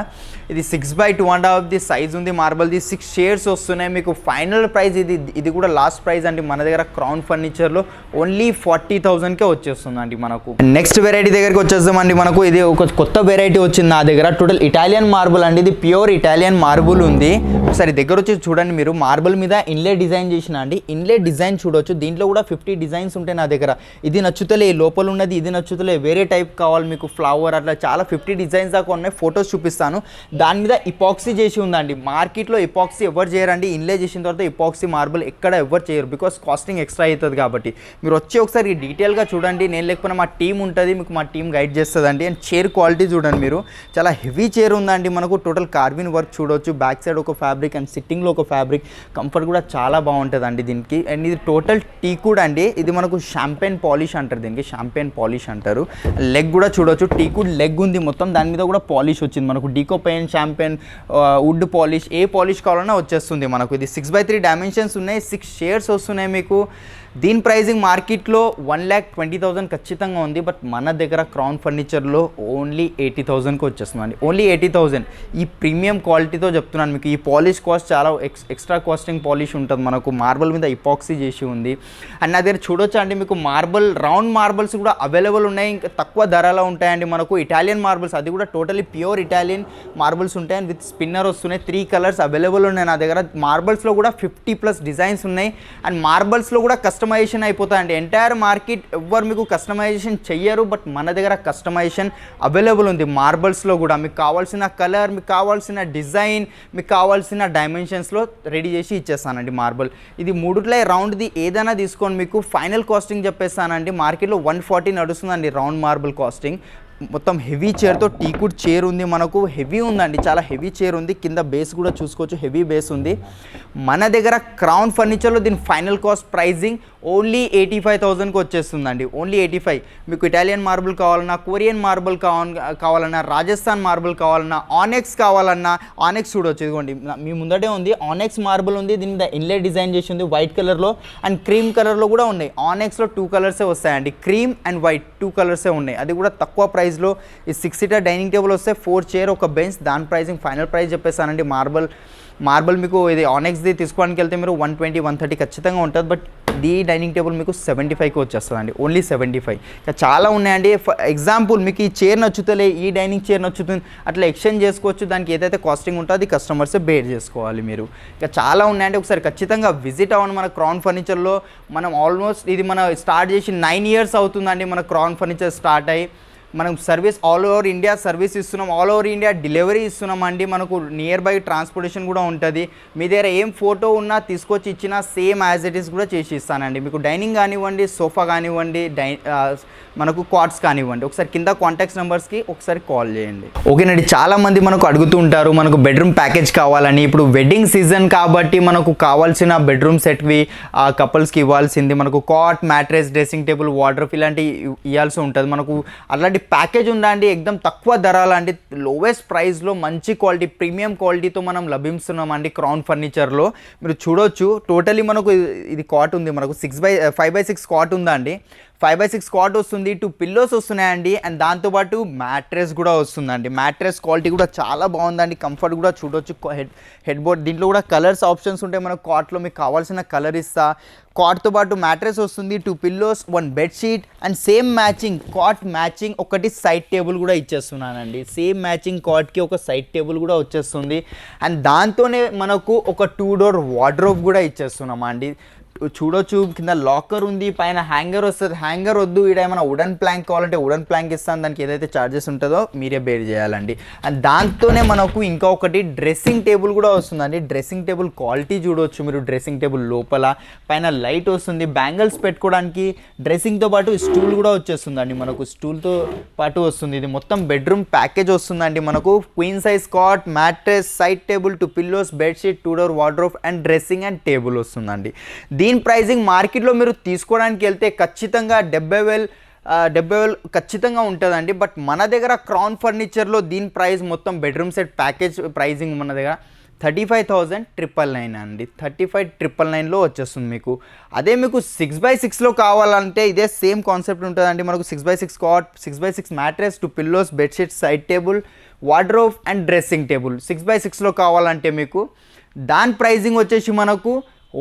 A: ఇది 6x2.5 సైజ్ ఉంది మార్బల్ది. 6 చైర్స్ వస్తున్నాయి మీకు. ఫైనల్ ప్రైస్ ఇది కూడా లాస్ట్ ప్రైస్ అండి మన దగ్గర క్రౌన్ ఫర్నిచర్లో ఓన్లీ 40,000కే వచ్చేస్తుందండి మనకు. నెక్స్ట్ వెరైటీ దగ్గరికి వచ్చేస్తామండి. మనకు ఇది ఒక కొత్త వెరైటీ వచ్చింది నా దగ్గర. టోటల్ ఇటాలియన్ మార్బుల్ అండి, ఇది ప్యూర్ ఇటాలియన్ మార్బుల్ ఉంది. ఒకసారి దగ్గర వచ్చి చూడండి మీరు, మార్బుల్ మీద ఇన్లే డిజైన్ చేసిన అండి. ఇన్లే డిజైన్ చూడవచ్చు, దీంట్లో కూడా 50 డిజైన్స్ ఉంటాయి నా దగ్గర. ఇది నచ్చుతలే, లోపల ఉన్నది ఇది నచ్చుతలే, వేరే టైప్ కావాలి మీకు, ఫ్లవర్ అట్లా చాలా 50 డిజైన్స్ దాకా ఉన్నాయి. ఫొటోస్ చూపిస్తాను. దాని మీద ఇపాక్సీ చేసి ఉందండి. మార్కెట్లో ఇపాక్సీ ఎవరు చేయరండి. ఇన్లే చేసిన తర్వాత ఇపాక్సీ మార్బుల్ ఎక్కడ ఎవరు చేయరు, బికాస్ కాస్టింగ్ ఎక్స్ట్రా అవుతుంది కాబట్టి. మీరు వచ్చి ఒకసారి డీటెయిల్గా చూడండి. నేను లేకపోతే మా టీం ఉంటుంది, మీకు మా టీం గైడ్ చేస్తుందండి. అండ్ చైర్ క్వాలిటీ చూడండి మీరు, చాలా హెవీ చైర్ ఉందండి మనకు. టోటల్ కార్విన్ వర్క్ చూడవచ్చు, బ్యాక్ సైడ్ ఒక ఫ్యాబ్రిక్ అండ్ సిట్టింగ్లో ఒక ఫ్యాబ్రిక్. కంఫర్ట్ కూడా చాలా బాగుంటుందండి దీనికి. అండ్ ఇది టోటల్ టీకుడ్ అండి. ఇది మనకు షాంపెయిన్ పాలిష్ అంటారు, దీనికి షాంపెయిన్ పాలిష్ అంటారు. లెగ్ కూడా చూడవచ్చు, టీకుడ్ లెగ్ ఉంది మొత్తం, దాని మీద కూడా పాలిష్ వచ్చింది మనకు. డీకో pain, champagne, would polish, A polish కావాలన్నా వచ్చేస్తుంది మనకు. ఇది 6x3 డైమెన్షన్స్ ఉన్నాయి, 6 షేడ్స్ వస్తున్నాయి మీకు. దీని ప్రైజింగ్ మార్కెట్లో 1,20,000 ఖచ్చితంగా ఉంది. బట్ మన దగ్గర క్రౌన్ ఫర్నిచర్లో ఓన్లీ 80,000కి వచ్చేస్తుందండి. ఓన్లీ 80,000. ఈ ప్రీమియం క్వాలిటీతో చెప్తున్నాను మీకు. ఈ పాలిష్ కాస్ట్ చాలా ఎక్స్ట్రా కాస్టింగ్ పాలిష్ ఉంటుంది మనకు. మార్బల్ మీద ఇపాక్సీ చేసి ఉంది. అండ్ నా దగ్గర చూడొచ్చు అండి మీకు, మార్బల్ రౌండ్ మార్బల్స్ కూడా అవైలబుల్ ఉన్నాయి. ఇంకా తక్కువ ధరలో ఉంటాయండి మనకు. ఇటాలియన్ మార్బల్స్, అది కూడా టోటలీ ప్యూర్ ఇటాలియన్ మార్బల్స్ ఉంటాయి. అండ్ విత్ స్పిన్నర్ వస్తున్నాయి. 3 కలర్స్ అవైలబుల్ ఉన్నాయి నా దగ్గర. మార్బల్స్లో కూడా 50+ డిజైన్స్ ఉన్నాయి. అండ్ మార్బల్స్లో కూడా కస్టమైజేషన్ అయిపోతాయండి. ఎంటైర్ మార్కెట్ ఎవ్వరు మీకు కస్టమైజేషన్ చెయ్యరు, బట్ మన దగ్గర కస్టమైజేషన్ అవైలబుల్ ఉంది. మార్బల్స్లో కూడా మీకు కావాల్సిన కలర్, మీకు కావాల్సిన డిజైన్, మీకు కావాల్సిన డైమెన్షన్స్లో రెడీ చేసి ఇచ్చేస్తానండి మార్బల్. ఇది 3 రౌండ్ది ఏదైనా తీసుకోండి, మీకు ఫైనల్ కాస్టింగ్ చెప్పేస్తానండి. మార్కెట్లో 140 నడుస్తుందండి రౌండ్ మార్బల్ కాస్టింగ్. మొత్తం హెవీ చైర్తో, టీకుడ్ చైర్ ఉంది మనకు. హెవీ ఉందండి, చాలా హెవీ చైర్ ఉంది. కింద బేస్ కూడా చూసుకోవచ్చు, హెవీ బేస్ ఉంది మన దగ్గర. క్రౌన్ ఫర్నిచర్లో దీని ఫైనల్ కాస్ట్ ప్రైజింగ్ ఓన్లీ 85,000కి వచ్చేస్తుందండి. ఓన్లీ 85. మీకు ఇటాలియన్ మార్బుల్ కావాలన్నా, కొరియన్ మార్బుల్ కావాలన్నా, రాజస్థాన్ మార్బుల్ కావాలన్నా, ఆనెక్స్ కావాలన్నా, ఆనెక్స్ చూడవచ్చు. ఇదిగోండి మీ ముందటే ఉంది, ఆనెక్స్ మార్బుల్ ఉంది. దీని మీద ఇన్లే డిజైన్ చేసి ఉంది వైట్ కలర్లో అండ్ క్రీమ్ కలర్లో కూడా ఉన్నాయి. ఆనెక్స్లో 2 కలర్సే వస్తాయండి, క్రీమ్ అండ్ వైట్ 2 కలర్సే ఉన్నాయి. అది కూడా తక్కువ ప్రైస్లో. ఈ 6 సీటర్ డైనింగ్ టేబుల్ వస్తే 4 చైర్, ఒక బెంచ్. దాని ప్రైజింగ్ ఫైనల్ ప్రైస్ చెప్పేస్తానండి. మార్బల్ మీకు ఇది ఆనెక్స్ది తీసుకోవడానికి వెళ్తే మీరు 120-130 ఖచ్చితంగా ఉంటుంది. బట్ ఈ డైనింగ్ టేబుల్ మీకు 75కి వచ్చేస్తుందండి. ఓన్లీ 75. ఇంకా చాలా ఉన్నాయండి. ఎగ్జాంపుల్ మీకు ఈ చైర్ నచ్చుతలే, ఈ డైనింగ్ చైర్ నచ్చుతుంది, అట్లా ఎక్స్చేంజ్ చేసుకోవచ్చు. దానికి ఏదైతే కాస్టింగ్ ఉంటుందో అది కస్టమర్సే బేర్ చేసుకోవాలి మీరు. ఇంకా చాలా ఉన్నాయండి. ఒకసారి ఖచ్చితంగా విజిట్ అవ్వండి మన క్రౌన్ ఫర్నిచర్లో. మనం ఆల్మోస్ట్ ఇది మనం స్టార్ట్ చేసి 9 ఇయర్స్ అవుతుందండి మన క్రౌన్ ఫర్నిచర్ స్టార్ట్ అయ్యి. మనం service all over India service ఇస్తున్నాం, ఆల్ ఓవర్ ఇండియా డెలివరీ ఇస్తున్నాం అండి. మనకు నియర్ బై ట్రాన్స్పోర్టేషన్ కూడా ఉంటుంది. మీ దగ్గర ఏం ఫోటో ఉన్నా తీసుకొచ్చి ఇచ్చినా సేమ్ యాజ్ ఇట్ ఈస్ కూడా చేసి ఇస్తానండి. మీకు డైనింగ్ కానివ్వండి, సోఫా కానివ్వండి, మనకు కార్డ్స్ కానివ్వండి. ఒకసారి కింద కాంటాక్ట్స్ నెంబర్స్కి ఒకసారి కాల్ చేయండి. ఓకేనండి, చాలామంది మనకు అడుగుతూ ఉంటారు మనకు బెడ్రూమ్ ప్యాకేజ్ కావాలని. ఇప్పుడు వెడ్డింగ్ సీజన్ కాబట్టి మనకు కావాల్సిన బెడ్రూమ్ సెట్వి కపుల్స్కి ఇవ్వాల్సింది మనకు cot, mattress, dressing table, wardrobe ఇలాంటివి ఇవ్వాల్సి ఉంటుంది. మనకు అలాంటి ప్యాకేజ్ ఉందండి, ఎక్దమ్ తక్కువ ధరలు అండి, లోవెస్ట్ ప్రైస్లో మంచి క్వాలిటీ, ప్రీమియం క్వాలిటీతో మనం లభిస్తున్నామండి క్రౌన్ ఫర్నిచర్లో. మీరు చూడొచ్చు, టోటలీ మనకు ఇది కాట్ ఉంది, మనకు 5x6 కాట్ ఉందండి. 5x6 కాట్ వస్తుంది, 2 పిల్లోస్ వస్తున్నాయండి. అండ్ దాంతోపాటు మ్యాట్రెస్ కూడా వస్తుందండి. మ్యాట్రెస్ క్వాలిటీ కూడా చాలా బాగుందండి. కంఫర్ట్ కూడా చూడొచ్చు. హెడ్ బోర్డ్ దీంట్లో కూడా కలర్స్ ఆప్షన్స్ ఉంటాయి. మనకు కాట్లో మీకు కావాల్సిన కలర్ ఇస్తా. కాట్తో పాటు మ్యాట్రెస్ వస్తుంది, 2 pillows, 1 bedsheet and same matching cot matching ఒకటి సైడ్ టేబుల్ కూడా ఇచ్చేస్తున్నానండి. సేమ్ మ్యాచింగ్ కాట్కి ఒక సైడ్ టేబుల్ కూడా వచ్చేస్తుంది. అండ్ దాంతోనే మనకు ఒక 2 డోర్ వార్డ్రోబ్ కూడా ఇచ్చేస్తున్నామండి. చూడొచ్చు, కింద లాకర్ ఉంది, పైన హ్యాంగర్ వస్తుంది. హ్యాంగర్ వద్దు, ఇక్కడ ఏమైనా వుడెన్ ప్లాంక్ కావాలంటే వుడెన్ ప్లాంక్ ఇస్తాను, దానికి ఏదైతే ఛార్జెస్ ఉంటుందో మీరే బేర్ చేయాలండి. అండ్ దాంతోనే మనకు ఇంకా ఒకటి డ్రెస్సింగ్ టేబుల్ కూడా వస్తుందండి. డ్రెస్సింగ్ టేబుల్ క్వాలిటీ చూడవచ్చు మీరు. డ్రెస్సింగ్ టేబుల్ లోపల పైన లైట్ వస్తుంది, బ్యాంగిల్స్ పెట్టుకోవడానికి. డ్రెస్సింగ్తో పాటు స్టూల్ కూడా వచ్చేస్తుందండి మనకు. స్టూల్తో పాటు వస్తుంది. ఇది మొత్తం బెడ్రూమ్ ప్యాకేజ్ వస్తుందండి మనకు. Queen size cot, mattress, side table, 2 pillows, bedsheet, 2 door wardrobe and dressing and table వస్తుందండి. దీని ప్రైజింగ్ మార్కెట్లో మీరు తీసుకోవడానికి వెళ్తే ఖచ్చితంగా 70,000 70,000 ఖచ్చితంగా ఉంటుందండి. బట్ మన దగ్గర క్రౌన్ ఫర్నిచర్లో దీని ప్రైస్ మొత్తం బెడ్రూమ్ సెట్ ప్యాకేజ్ ప్రైజింగ్ మన దగ్గర 35,999 అండి. 35,999లో వచ్చేస్తుంది మీకు. అదే మీకు 6x6లో కావాలంటే ఇదే సేమ్ కాన్సెప్ట్ ఉంటుందండి. మనకు 6x6 cot, 6x6 mattress, 2 pillows, bedsheet, side table, wardrobe and dressing table 6x6లో కావాలంటే మీకు దాని ప్రైజింగ్ వచ్చేసి మనకు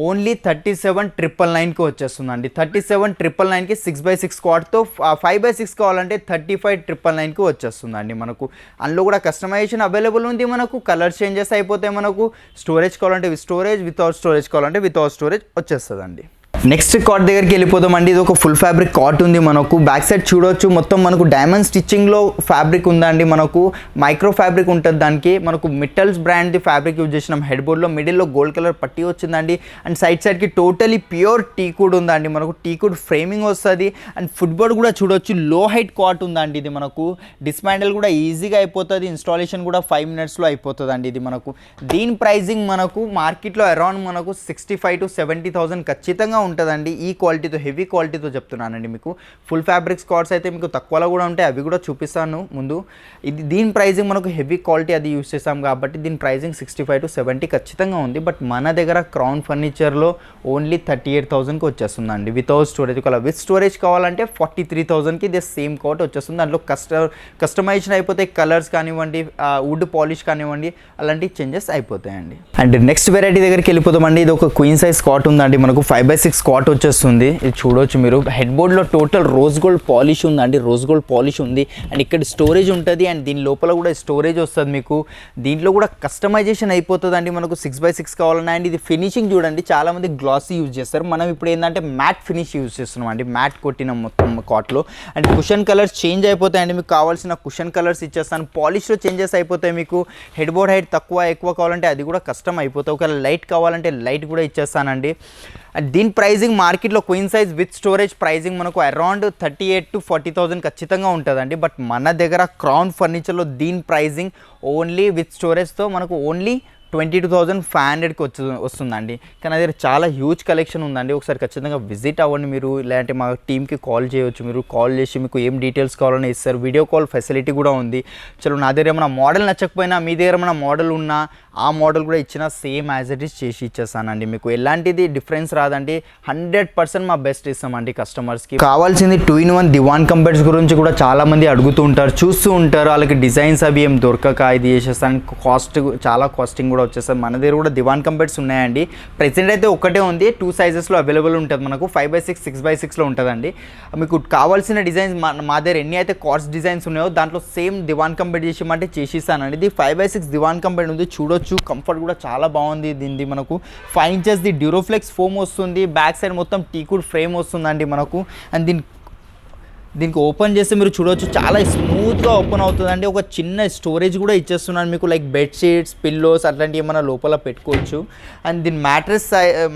A: ఓన్లీ 37,999కి వచ్చేస్తుందండి. 37,999కి 6x6 క్వాడ్తో 5x6 కావాలంటే 35,999కి వచ్చేస్తుందండి మనకు. అందులో కూడా కస్టమైజేషన్ అవైలబుల్ ఉంది. మనకు కలర్ చేంజెస్ అయిపోతాయి. మనకు స్టోరేజ్ కావాలంటే విత్ స్టోరేజ్, వితౌట్ స్టోరేజ్ కావాలంటే వితౌట్ స్టోరేజ్ వచ్చేస్తుందండి. నెక్స్ట్ కాట్ దగ్గరికి వెళ్ళిపోదామండి. ఇది ఒక ఫుల్ ఫ్యాబ్రిక్ కాట్ ఉంది మనకు. బ్యాక్ సైడ్ చూడవచ్చు మొత్తం మనకు డైమండ్ స్టిచ్చింగ్లో ఫ్యాబ్రిక్ ఉందండి. మనకు మైక్రో ఫ్యాబ్రిక్ ఉంటుంది. దానికి మనకు మిట్టల్స్ బ్రాండ్ది ఫ్యాబ్రిక్ యూజ్ చేసినాం. హెడ్ బోర్డ్లో మిడిల్లో గోల్డ్ కలర్ పట్టీ వచ్చిందండి. అండ్ సైడ్కి టోటలీ ప్యూర్ టీకుడ్ ఉందండి. మనకు టీకుడ్ ఫ్రేమింగ్ వస్తుంది. అండ్ ఫుట్బోర్డ్ కూడా చూడవచ్చు లో హైట్ కాట్ ఉందండి. ఇది మనకు డిస్మాండిల్ కూడా ఈజీగా అయిపోతుంది. ఇన్స్టాలేషన్ కూడా 5 minutesలో అయిపోతుందండి. ఇది మనకు దీని ప్రైజింగ్ మనకు మార్కెట్లో అరౌండ్ మనకు 65,000 to 70,000 ఖచ్చితంగా ఉంటుందండి. ఈ క్వాలిటీతో, హెవీ క్వాలిటీతో చెప్తున్నానండి మీకు. ఫుల్ ఫ్యాబ్రిక్ స్కాట్స్ అయితే మీకు తక్కువలో కూడా ఉంటాయి. అవి కూడా చూపిస్తాను ముందు. ఇది దీని ప్రైజింగ్ మనకు హెవీ క్వాలిటీ అది యూస్ చేస్తాం కాబట్టి దీని ప్రైజింగ్ 65 to 70 ఖచ్చితంగా ఉంది. బట్ మన దగ్గర క్రౌన్ ఫర్నిచర్లో ఓన్లీ 38,000కి వచ్చేస్తుందండి వితౌట్ స్టోరేజ్. ఒకవేళ విత్ స్టోరేజ్ కావాలంటే 43,000కి ఇదే సేమ్ కాట్ వచ్చేస్తుంది. దాంట్లో కస్టమైజేషన్ అయిపోతాయి. కలర్స్ కానివ్వండి, వుడ్ పాలిష్ కానివ్వండి, అలాంటి చేంజెస్ అయిపోతాయండి. అండ్ నెక్స్ట్ వెరైటీ దగ్గరికి వెళ్ళిపోతామండి. ఇది ఒక క్వీన్ సైజ్ కాట్ ఉందండి. మనకు 5x6 కాట్ వచ్చేస్తుంది. ఇది చూడవచ్చు మీరు. హెడ్ బోర్డ్లో టోటల్ రోజ్ గోల్డ్ పాలిష్ ఉందండి. రోజ్ గోల్డ్ పాలిష్ ఉంది. అండ్ ఇక్కడ స్టోరేజ్ ఉంటుంది. అండ్ దీని లోపల కూడా స్టోరేజ్ వస్తుంది మీకు. దీంట్లో కూడా కస్టమైజేషన్ అయిపోతుందండి. మనకు 6x6 కావాలన్నా. అండ్ ఇది ఫినిషింగ్ చూడండి, చాలామంది గ్లాసీ యూజ్ చేస్తారు. మనం ఇప్పుడు ఏంటంటే మ్యాట్ ఫినిష్ యూజ్ చేస్తున్నాం అండి. మ్యాట్ కొట్టిన మొత్తం కాట్లో. అండ్ కుషన్ కలర్స్ చేంజ్ అయిపోతాయండి. మీకు కావాల్సిన కుషన్ కలర్స్ ఇచ్చేస్తాను. పాలిష్లో చేంజెస్ అయిపోతాయి. మీకు హెడ్ బోర్డ్ హైట్ ఎక్కువ కావాలంటే అది కూడా కస్టమ్ అయిపోతాయి. ఒకవేళ లైట్ కావాలంటే లైట్ కూడా ఇచ్చేస్తానండి. అండ్ దీని ప్రైజింగ్ మార్కెట్లో queen size with storage pricing మనకు అరౌండ్ 38,000 to 40,000 ఖచ్చితంగా ఉంటుందండి. బట్ మన దగ్గర క్రౌన్ ఫర్నిచర్లో దీని ప్రైజింగ్ ఓన్లీ విత్ స్టోరేజ్తో మనకు ఓన్లీ 22,500కి వస్తుందండి. కానీ అది చాలా హ్యూజ్ కలెక్షన్ ఉందండి. ఒకసారి ఖచ్చితంగా విజిట్ అవ్వండి మీరు. లేదంటే మా టీమ్కి కాల్ చేయవచ్చు. మీరు కాల్ చేసి మీకు ఏం డీటెయిల్స్ కావాలని ఇస్తారు. వీడియో కాల్ ఫెసిలిటీ కూడా ఉంది. చలో నా దగ్గర ఏమైనా మోడల్ నచ్చకపోయినా మీ దగ్గర ఏమైనా మోడల్ ఉన్నా ఆ మోడల్ కూడా ఇచ్చినా సేమ్ యాజ్ ఇట్ ఈస్ చేసి ఇచ్చేస్తానండి. మీకు ఎలాంటిది డిఫరెన్స్ రాదండి. 100% మా బెస్ట్ ఇస్తామండి కస్టమర్స్కి. కావాల్సింది 2-in-1 దివాన్ కంబెడ్స్ గురించి కూడా చాలామంది అడుగుతూ ఉంటారు, చూస్తూ ఉంటారు. వాళ్ళకి డిజైన్స్ అవి ఏం దొరకక ఇది చేసేస్తాను. చాలా కాస్టింగ్ కూడా వచ్చేస్తుంది. మన దగ్గర కూడా దివాన్ కంబెడ్స్ ఉన్నాయండి. ప్రెసెంట్ అయితే ఒకటే ఉంది. 2 sizesలో అవైలబుల్ ఉంటుంది. మనకు 5x6, 6x6లో ఉంటుందండి. మీకు కావాల్సిన డిజైన్స్ మా దగ్గర ఎన్ని అయితే కార్డ్స్ డిజైన్స్ ఉన్నాయో దాంట్లో సేమ్ దివాన్ కంబెడ్ చేసేమంటే చేసిస్తానండి. ఇది 5x6 దివాన్ కంబెడ్ ఉంది. చూడొచ్చు, కంఫర్ట్ కూడా చాలా బాగుంది. దీనిది మనకు 5 inches డ్యూరోఫ్లెక్స్ ఫోమ్ వస్తుంది. బ్యాక్ సైడ్ మొత్తం టీకుడ్ ఫ్రేమ్ వస్తుందండి మనకు. అండ్ దీనికి ఓపెన్ చేస్తే మీరు చూడవచ్చు చాలా స్మూత్గా ఓపెన్ అవుతుందండి. ఒక చిన్న స్టోరేజ్ కూడా ఇచ్చేస్తున్నాను మీకు. లైక్ బెడ్షీట్స్, పిల్లోస్ అట్లాంటివి ఏమైనా లోపల పెట్టుకోవచ్చు. అండ్ దీని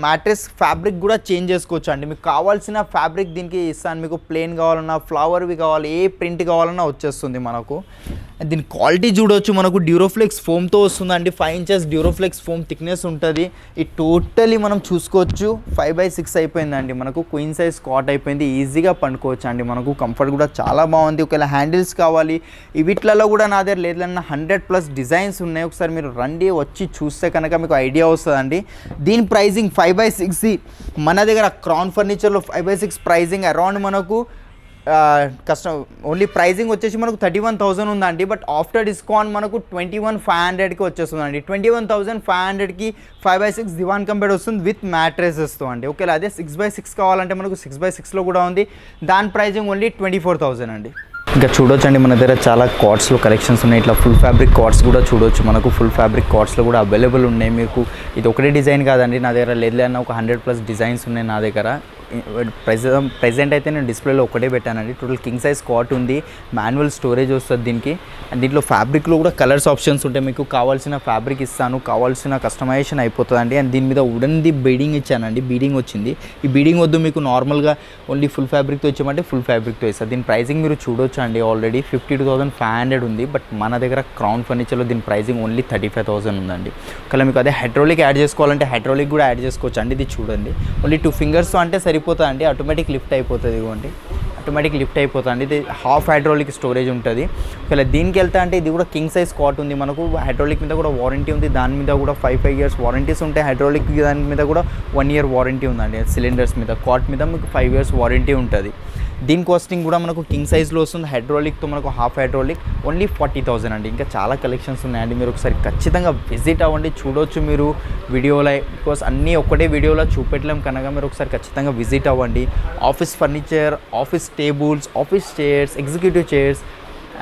A: మ్యాట్రెస్ ఫ్యాబ్రిక్ కూడా చేంజ్ చేసుకోవచ్చు అండి. మీకు కావాల్సిన ఫ్యాబ్రిక్ దీనికి ఇస్తాను. మీకు ప్లెయిన్ కావాలన్నా, ఫ్లవర్వి కావాలి, ఏ ప్రింట్ కావాలన్నా వచ్చేస్తుంది మనకు. దీని క్వాలిటీ చూడవచ్చు. మనకు డ్యూరోఫ్లెక్స్ ఫోమ్తో వస్తుందండి. 5 inches డ్యూరోఫ్లెక్స్ ఫోమ్ థిక్నెస్ ఉంటుంది. ఇది టోటలీ మనం చూసుకోవచ్చు 5x6 అయిపోయిందండి. మనకు క్వీన్ సైజ్ కాట్ అయిపోయింది. ఈజీగా పండుకోవచ్చు అండి. మనకు కంఫర్ట్ కూడా చాలా బాగుంది. ఒకవేళ హ్యాండిల్స్ కావాలి వీటిలలో కూడా నా దగ్గర లేదన్నా 100+ డిజైన్స్ ఉన్నాయి. ఒకసారి మీరు రండి, వచ్చి చూస్తే కనుక మీకు ఐడియా వస్తుందండి. దీని ప్రైజింగ్ 5x6 మన దగ్గర క్రౌన్ ఫర్నిచర్లో 5x6 ప్రైజింగ్ అరౌండ్ మనకు ఓన్లీ ప్రైజింగ్ వచ్చేసి మనకు 31,000 ఉందండి. బట్ ఆఫ్టర్ డిస్కౌంట్ మనకు 21,500కి వచ్చేస్తుందండి. 21,500కి 5x6 దివాన్ కంబెడ్ వస్తుంది విత్ మ్యాట్రెసెస్తో అండి. ఓకేలా అదే 6x6 కావాలంటే మనకు 6x6లో కూడా ఉంది. దాని ప్రైజింగ్ ఓన్లీ 24,000 అండి. ఇంకా చూడొచ్చండి మన దగ్గర చాలా కార్డ్స్లో కలెక్షన్స్ ఉన్నాయి. ఇట్లా ఫుల్ ఫ్యాబ్రిక్ కార్డ్స్ కూడా చూడొచ్చు. మనకు ఫుల్ ఫ్యాబ్రిక్ కార్డ్స్లో కూడా అవైలబుల్ ఉన్నాయి. మీకు ఇది ఒకటే డిజైన్ కాదండి, నా దగ్గర లేదన్నా ఒక 100+ డిజైన్స్ ఉన్నాయి నా దగ్గర. ప్రెజెంట్ అయితే నేను డిస్ప్లేలో ఒకటే పెట్టానండి. టోటల్ కింగ్ సైజ్ కాట్ ఉంది. మాన్యువల్ స్టోరేజ్ వస్తుంది దీనికి. అండ్ దీంట్లో ఫ్యాబ్రిక్లో కూడా కలర్స్ ఆప్షన్స్ ఉంటాయి. మీకు కావాల్సిన ఫ్యాబ్రిక్ ఇస్తాను, కావాల్సిన కస్టమైజేషన్ అయిపోతుందండి. అండ్ దీని మీద వుడన్ది బీడింగ్ ఇచ్చానండి. బీడింగ్ వచ్చింది. ఈ బీడింగ్ వద్దు మీకు నార్మల్గా ఓన్లీ ఫుల్ ఫ్యాబ్రిక్తో ఇచ్చామంటే ఫుల్ ఫ్యాబ్రిక్తో ఇస్తారు. దీని ప్రైజింగ్ మీరు చూడొచ్చు అండి. ఆల్రెడీ 52,500 ఉంది. బట్ మన దగ్గర క్రౌన్ ఫర్నిచర్లో దీని ప్రైజింగ్ ఓన్లీ 35,000 ఉందండి. ఒకవేళ మీకు అదే హైడ్రాలిక్ యాడ్ చేసుకోవాలంటే హైడ్రాలిక్ కూడా యాడ్ చేసుకోవచ్చు అండి. ఇది చూడండి, ఓన్లీ 2 fingers అంటే సరిపోతుంది అండి. ఆటోమేటిక్ లిఫ్ట్ అయిపోతుంది. ఇవ్వండి ఆటోమేటిక్ లిఫ్ట్ అయిపోతుంది. ఇది హాఫ్ హైడ్రాలిక్ స్టోరేజ్ ఉంటుంది. ఒకవేళ దీనికి వెళ్తే అంటే ఇది కూడా కింగ్ సైజ్ కాట్ ఉంది మనకు. హైడ్రాలిక్ మీద కూడా వారంటీ ఉంది, దాని మీద కూడా 5 years వారంటీస్ ఉంటాయి. హైడ్రాలిక్ దాని మీద కూడా 1 year వారంటీ ఉందండి. సిలిండర్స్ మీద కాట్ మీద మీకు 5 years వారంటీ ఉంటుంది. దీని కాస్టింగ్ కూడా మనకు కింగ్ సైజ్లో వస్తుంది. హైడ్రాలిక్తో మనకు హాఫ్ హైడ్రాలిక్ ఓన్లీ 40,000 అండి. ఇంకా చాలా కలెక్షన్స్ ఉన్నాయండి, మీరు ఒకసారి ఖచ్చితంగా విజిట్ అవ్వండి, చూడవచ్చు మీరు వీడియోలో. బికాస్ అన్నీ ఒక్కటే వీడియోలో చూపెట్టలేం కనుక మీరు ఒకసారి ఖచ్చితంగా విజిట్ అవ్వండి. Office furniture, office tables, office chairs, executive chairs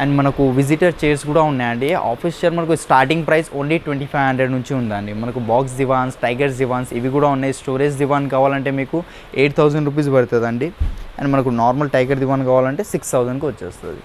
A: and మనకు విజిటర్ చైర్స్ కూడా ఉన్నాయండి. ఆఫీస్ చైర్ మనకు స్టార్టింగ్ ప్రైస్ ఓన్లీ 2500 నుంచి ఉందండి. మనకు బాక్స్ దివాన్స్, టైగర్ దివాన్స్ ఇవి కూడా ఉన్నాయి. స్టోరేజ్ దివాన్ కావాలంటే మీకు 8,000 రూపీస్ పడుతుందండి. అండ్ మనకు నార్మల్ టైగర్ దివాన్ కావాలంటే 6,000కి వచ్చేస్తుంది.